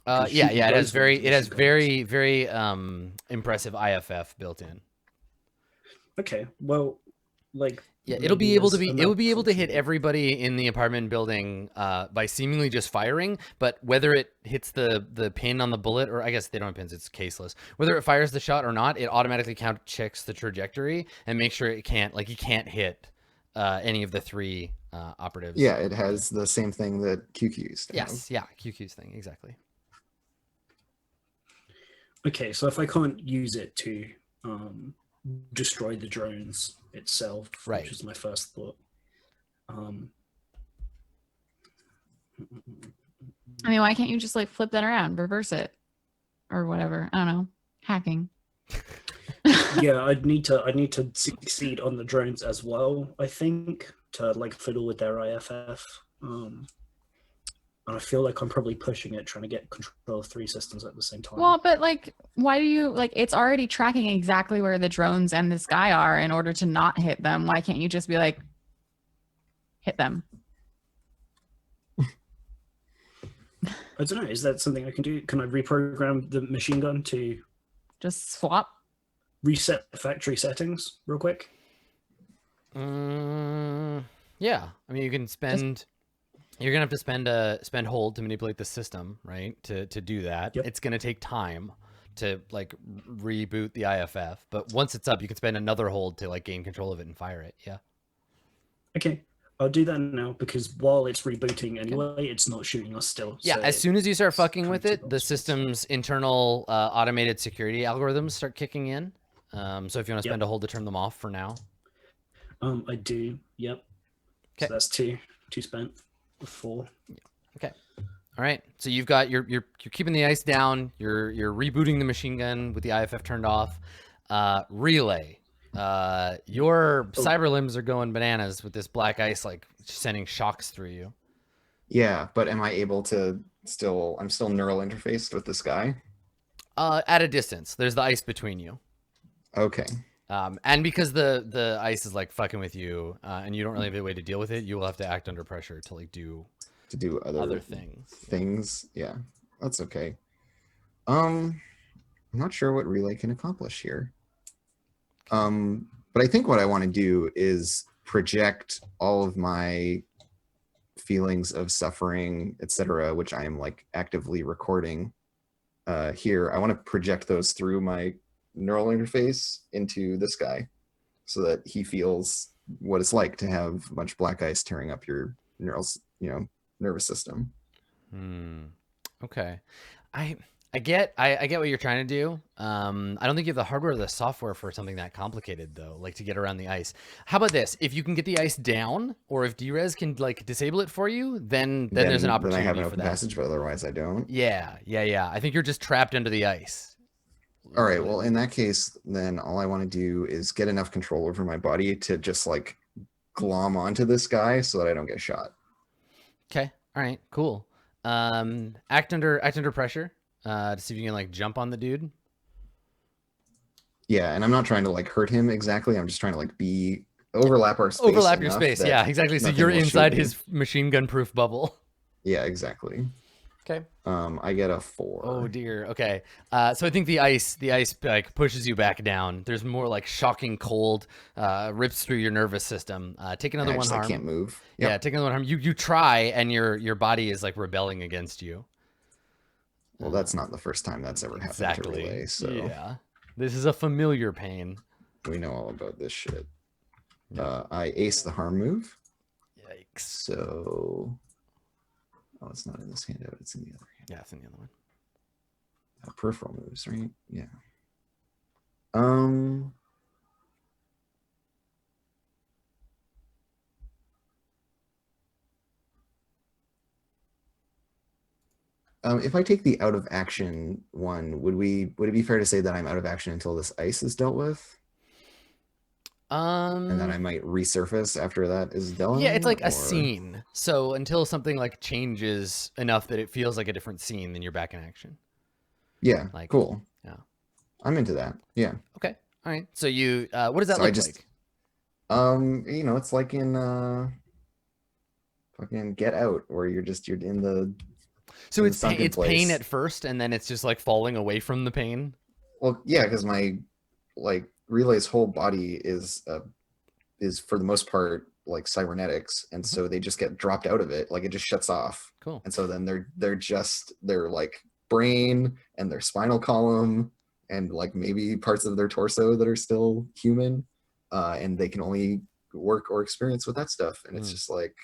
A: Yeah, it has very impressive IFF built in.
B: Okay, well, like
A: yeah, it'll be able to hit everybody in the apartment building by seemingly just firing, but whether it hits the pin on the bullet, or I guess they don't have pins, it's caseless. Whether it fires the shot or not, it automatically checks the trajectory and makes sure it can't hit any of the three operatives.
F: Yeah, it has the same thing that QQ used to have.
A: Yes. Yeah. QQ's thing. Exactly.
B: Okay, so if I can't use it to destroy the drones itself,
A: Right.
B: which is my first thought.
C: I mean, why can't you just like flip that around, reverse it, or whatever? I don't know. Hacking.
B: Yeah, I'd need to succeed on the drones as well, I think, to like fiddle with their IFF. And I feel like I'm probably pushing it, trying to get control of 3 systems at the same time.
C: Well, but like, why do you like? It's already tracking exactly where the drones and this guy are in order to not hit them. Why can't you just be like, hit them?
B: I don't know. Is that something I can do? Can I reprogram the machine gun to
C: Just swap.
B: reset the factory settings real quick?
A: Yeah. I mean, you can spend. You're gonna have to spend hold to manipulate the system, right? To do that,
B: Yep.
A: it's gonna take time to like reboot the IFF. But once it's up, you can spend another hold to like gain control of it and fire it. Yeah.
B: Okay, I'll do that now because while it's rebooting anyway, it's not shooting us still.
A: Yeah.
B: so
A: As soon as you start fucking
B: kind
A: with
B: of
A: it, the
B: two
A: system's internal automated security algorithms start kicking in. So if you want to
B: Yep.
A: spend a hold to turn them off for now.
B: I do. Yep.
A: Okay.
B: So that's two spent. 4.
A: Okay. All right. So you've got you're keeping the ice down. You're rebooting the machine gun with the IFF turned off. Relay. Your cyber limbs are going bananas with this black ice, like sending shocks through you.
F: Yeah, but am I able to I'm still neural interfaced with this guy?
A: At a distance. There's the ice between you.
F: Okay.
A: And because the ice is like fucking with you, and you don't really have a way to deal with it, you will have to act under pressure to like do other things.
F: Yeah, that's okay. I'm not sure what relay can accomplish here. But I think what I want to do is project all of my feelings of suffering, etc., which I am like actively recording here. I want to project those through my neural interface into this guy so that he feels what it's like to have a bunch of black ice tearing up your nervous system.
A: Okay. I get what you're trying to do. I don't think you have the hardware or the software for something that complicated though, like to get around the ice. How about this? If you can get the ice down, or if Drez can like disable it for you, then there's an opportunity
F: then I have an
A: for
F: open
A: that.
F: passage, but otherwise I don't.
A: Yeah. I think you're just trapped under the ice.
F: All right, well, in that case, then all I want to do is get enough control over my body to just like glom onto this guy so that I don't get shot.
A: Okay. All right. Cool. Act under pressure to see if you can like jump on the dude.
F: Yeah, and I'm not trying to like hurt him exactly. I'm just trying to like overlap our space.
A: Overlap your
F: enough
A: space.
F: that
A: Yeah, exactly. So
F: nothing
A: you're
F: will shoot
A: inside
F: me.
A: his machine gun proof bubble.
F: Yeah, exactly.
A: Okay.
F: I get a 4.
A: Oh dear. Okay. So I think the ice like pushes you back down. There's more like shocking cold, rips through your nervous system. Take another one harm.
F: I can't move.
A: Yeah,
F: Yep.
A: take another one harm. You try, and your body is like rebelling against you.
F: Well, that's not the first time that's ever happened to Relay, so
A: Yeah. This is a familiar pain.
F: we know all about this shit. I ace the harm move.
A: Yikes.
F: So, oh, it's not in this handout. It's in the other hand.
A: Yeah, it's in the other one.
F: Peripheral moves, right? Yeah. If I take the out of action one, would it be fair to say that I'm out of action until this ice is dealt with? And then I might resurface after that is done?
A: Yeah, it's like
F: or-
A: a scene. So until something like changes enough that it feels like a different scene, then you're back in action.
F: Yeah,
A: Like,
F: cool.
A: yeah.
F: I'm into that. Yeah.
A: Okay. All right. So you, what does that
F: So I
A: look
F: just-
A: like?
F: It's like in fucking Get Out, where you're in the
A: So
F: in
A: it's
F: the sunken
A: it's pain
F: place.
A: at first, and then it's just like falling away from the pain.
F: Well, yeah, because my Relay's whole body is for the most part like cybernetics, and so they just get dropped out of it, like it just shuts off,
A: Cool.
F: and so then they're like brain and their spinal column and like maybe parts of their torso that are still human, and they can only work or experience with that stuff, and it's
A: Mm.
F: just like,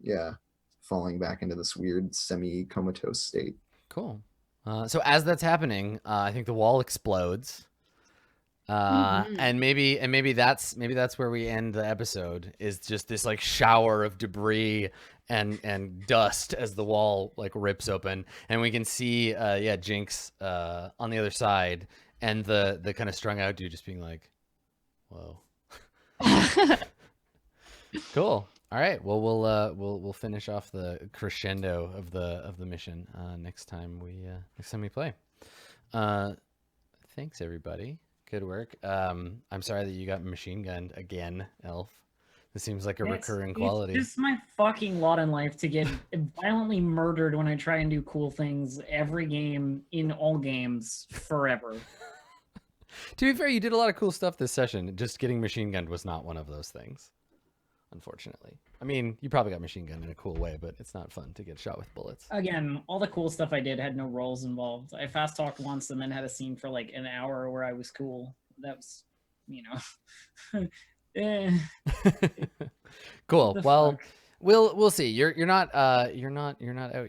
F: yeah, falling back into this weird semi-comatose state.
A: Cool. So as that's happening, I think the wall explodes. And maybe that's where we end the episode, is just this like shower of debris and dust as the wall like rips open, and we can see Jinx on the other side, and the kind of strung out dude just being like, whoa. Cool. All right. Well, we'll finish off the crescendo of the mission next time we play. Thanks everybody. Good work. I'm sorry that you got machine gunned again, Elf. This seems like a recurring quality.
E: It's my fucking lot in life to get violently murdered when I try and do cool things every game, in all games, forever.
A: To be fair, you did a lot of cool stuff this session. Just getting machine gunned was not one of those things, unfortunately. I mean, you probably got machine gunned in a cool way, but it's not fun to get shot with bullets.
E: Again, all the cool stuff I did had no roles involved. I fast talked once and then had a scene for like an hour where I was cool. That was,
A: Cool.
E: The
A: Well,
E: fuck?
A: we'll see. You're not out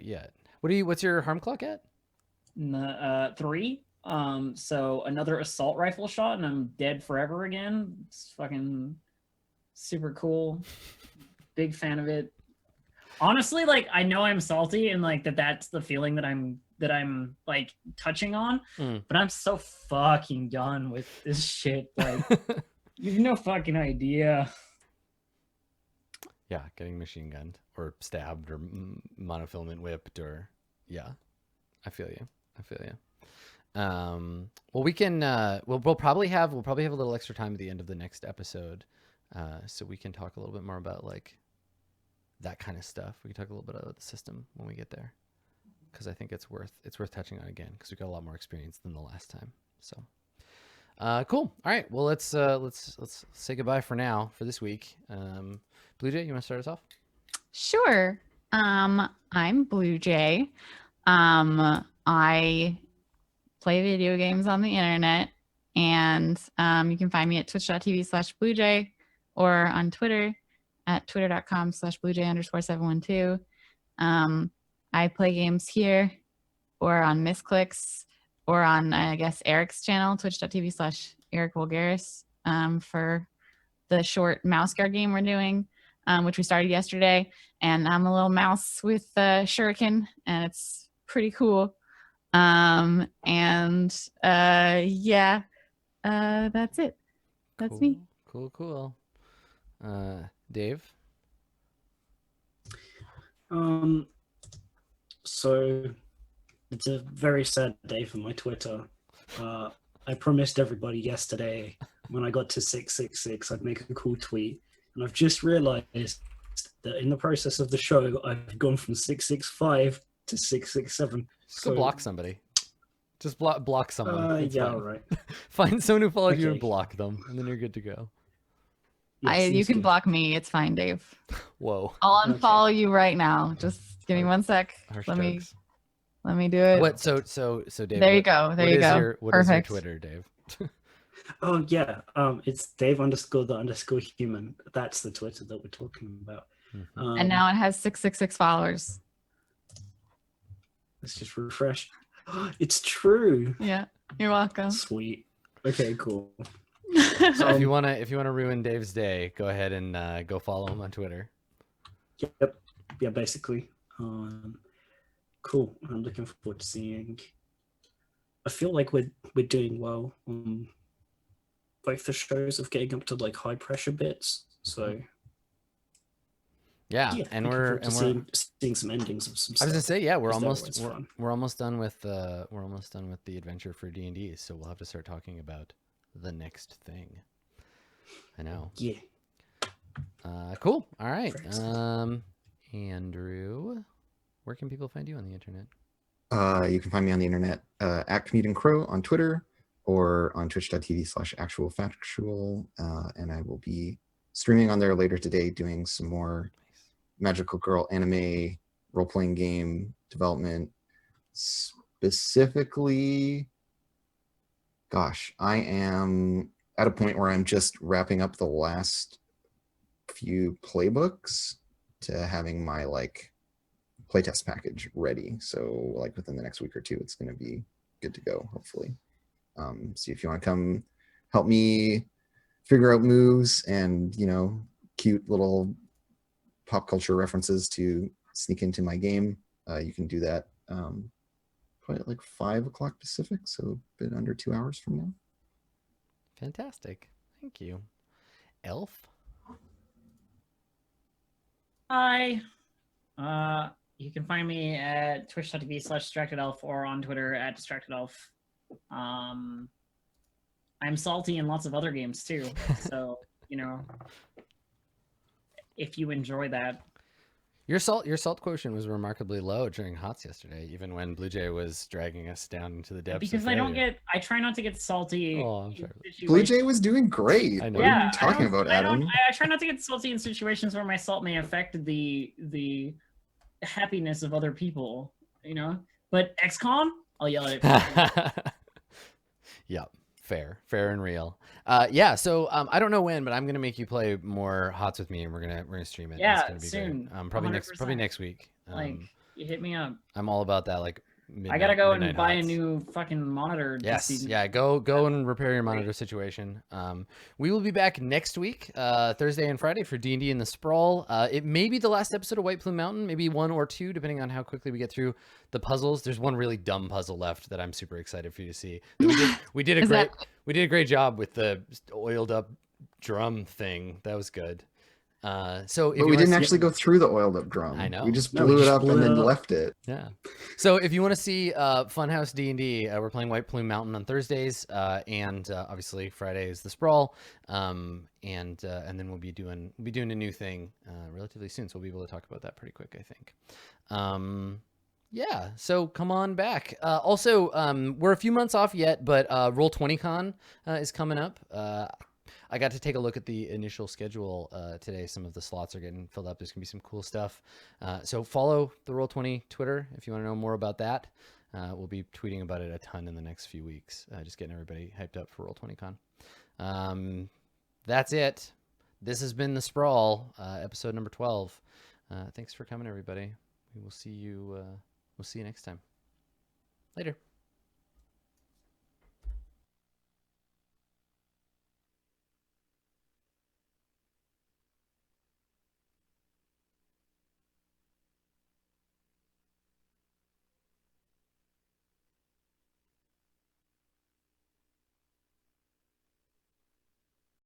A: yet. What's your harm clock at?
E: 3. So another assault rifle shot and I'm dead forever again. It's fucking super cool. Big fan of it. Honestly, like I know I'm salty and like that's the feeling that I'm like touching on, but I'm so fucking done with this shit. Like you've no fucking idea.
A: Yeah, getting machine gunned or stabbed or monofilament whipped or I feel you. Well, we can we'll probably have a little extra time at the end of the next episode, so we can talk a little bit more about like that kind of stuff. We can talk a little bit about the system when we get there, because I think it's worth touching on again, because we got a lot more experience than the last time. So cool. All right, well, let's say goodbye for now for this week. Blue Jay, you want to start us off?
C: Sure. I'm Blue Jay. I play video games on the internet, and you can find me at twitch.tv/bluejay or on Twitter at twitter.com/bluejay_712. I play games here or on Misclicks or on, I guess, Eric's channel, twitch.tv/Eric Vulgaris, for the short mouse guard game we're doing, which we started yesterday. And I'm a little mouse with shuriken, and it's pretty cool. That's it. That's me.
A: Cool. Dave?
B: So it's a very sad day for my Twitter. I promised everybody yesterday when I got to 666 I'd make a cool tweet, and I've just realized that in the process of the show I've gone from 665 to 667.
A: Just go block somebody. Just block someone. It's
B: yeah,
A: fine.
B: all right.
A: Find someone who followed you and
B: Okay.
A: block them, and then you're good to go.
B: Yes,
C: You
B: that's
C: can
B: good.
C: block me. It's fine, Dave.
A: Whoa.
C: I'll
B: Okay.
C: unfollow you right now. Just give me 1 sec.
A: Harsh
C: Let me
A: jokes.
C: do it.
A: What? So Dave.
C: There you
A: what-
C: go. There
A: what
C: you
A: is
C: go.
A: Your, what is your
C: Perfect.
A: Twitter, Dave?
B: Oh yeah, it's Dave_the_human. That's the Twitter that we're talking about.
A: Mhm.
C: And now it has 666 followers.
B: Let's just refresh. It's true.
C: Yeah, you're welcome.
B: Sweet. Okay, cool.
A: So if you wanna ruin Dave's day, go ahead and go follow him on Twitter.
B: Yep. Yeah, basically. Cool. I'm looking forward to seeing. I feel like we're doing well on both the shows of getting up to like high pressure bits. So
A: Yeah,
B: yeah,
A: and
B: looking
A: we're
B: forward to seeing some endings of some
A: I was gonna
B: stuff.
A: say, yeah, we're
B: 'cause they're
A: almost
B: always fun.
A: we're almost done with the adventure for D&D, so we'll have to start talking about the next thing. I know.
B: Yeah.
A: Cool. All right.
B: Very excited.
A: Andrew, where can people find you on the internet?
F: You can find me on the internet at Comedian Crow on Twitter or on twitch.tv/actualfactual. And I will be streaming on there later today doing some more Magical Girl anime role-playing game development. Specifically, gosh, I am at a point where I'm just wrapping up the last few playbooks to having my like playtest package ready. So like within the next week or two, it's going to be good to go, hopefully. So if you want to come help me figure out moves and, you know, cute little pop culture references to sneak into my game, you can do that probably at like 5 o'clock Pacific, so a bit under 2 hours from now.
A: Fantastic. Thank you. Elf?
E: Hi. You can find me at twitch.tv/distractedelf or on Twitter at distractedelf. I'm salty in lots of other games too, so you know, if you enjoy that.
A: Your salt quotient was remarkably low during HOTS yesterday, even when Blue Jay was dragging us down into the depths.
E: Because
A: of
E: I try not to get salty.
A: Oh, I'm sorry.
F: Blue Jay was doing great.
A: I know.
F: What are you talking about, Adam?
E: I try not to get salty in situations where my salt may affect the happiness of other people, you know. But XCOM, I'll yell at it.
A: Yep. Fair and real. Yeah. So I don't know when, but I'm gonna make you play more HOTS with me, and we're gonna stream it.
E: Yeah,
A: it's gonna be
E: soon.
A: Great. Probably next week.
E: Like, you hit me up.
A: I'm all about that. Like,
E: I gotta go and
A: midnight
E: buy a
A: HOTS.
E: new fucking monitor.
A: Yes.
E: this season.
A: Yeah. Go and repair your monitor situation. We will be back next week, Thursday and Friday for D&D and the Sprawl. It may be the last episode of White Plume Mountain, maybe 1 or 2, depending on how quickly we get through the puzzles. There's one really dumb puzzle left that I'm super excited for you to see. We did a great job with the oiled up drum thing. That was good. So
F: But we didn't actually go through the oiled up drum.
A: I know.
F: We just
B: No,
F: blew
B: we
F: it
B: just
F: up
B: blew
F: and
B: it
F: then
B: up.
F: left it.
A: Yeah. So if you want to see Funhouse D&D, we're playing White Plume Mountain on Thursdays, and obviously Friday is the Sprawl, and then we'll be doing a new thing relatively soon, so we'll be able to talk about that pretty quick, I think. Yeah. So come on back. Also, we're a few months off yet, but Roll20 Con is coming up. I got to take a look at the initial schedule today. Some of the slots are getting filled up. There's going to be some cool stuff. So follow the Roll20 Twitter if you want to know more about that. We'll be tweeting about it a ton in the next few weeks, just getting everybody hyped up for Roll20 Con. That's it. This has been The Sprawl, episode number 12. Thanks for coming, everybody. We will see you next time. Later.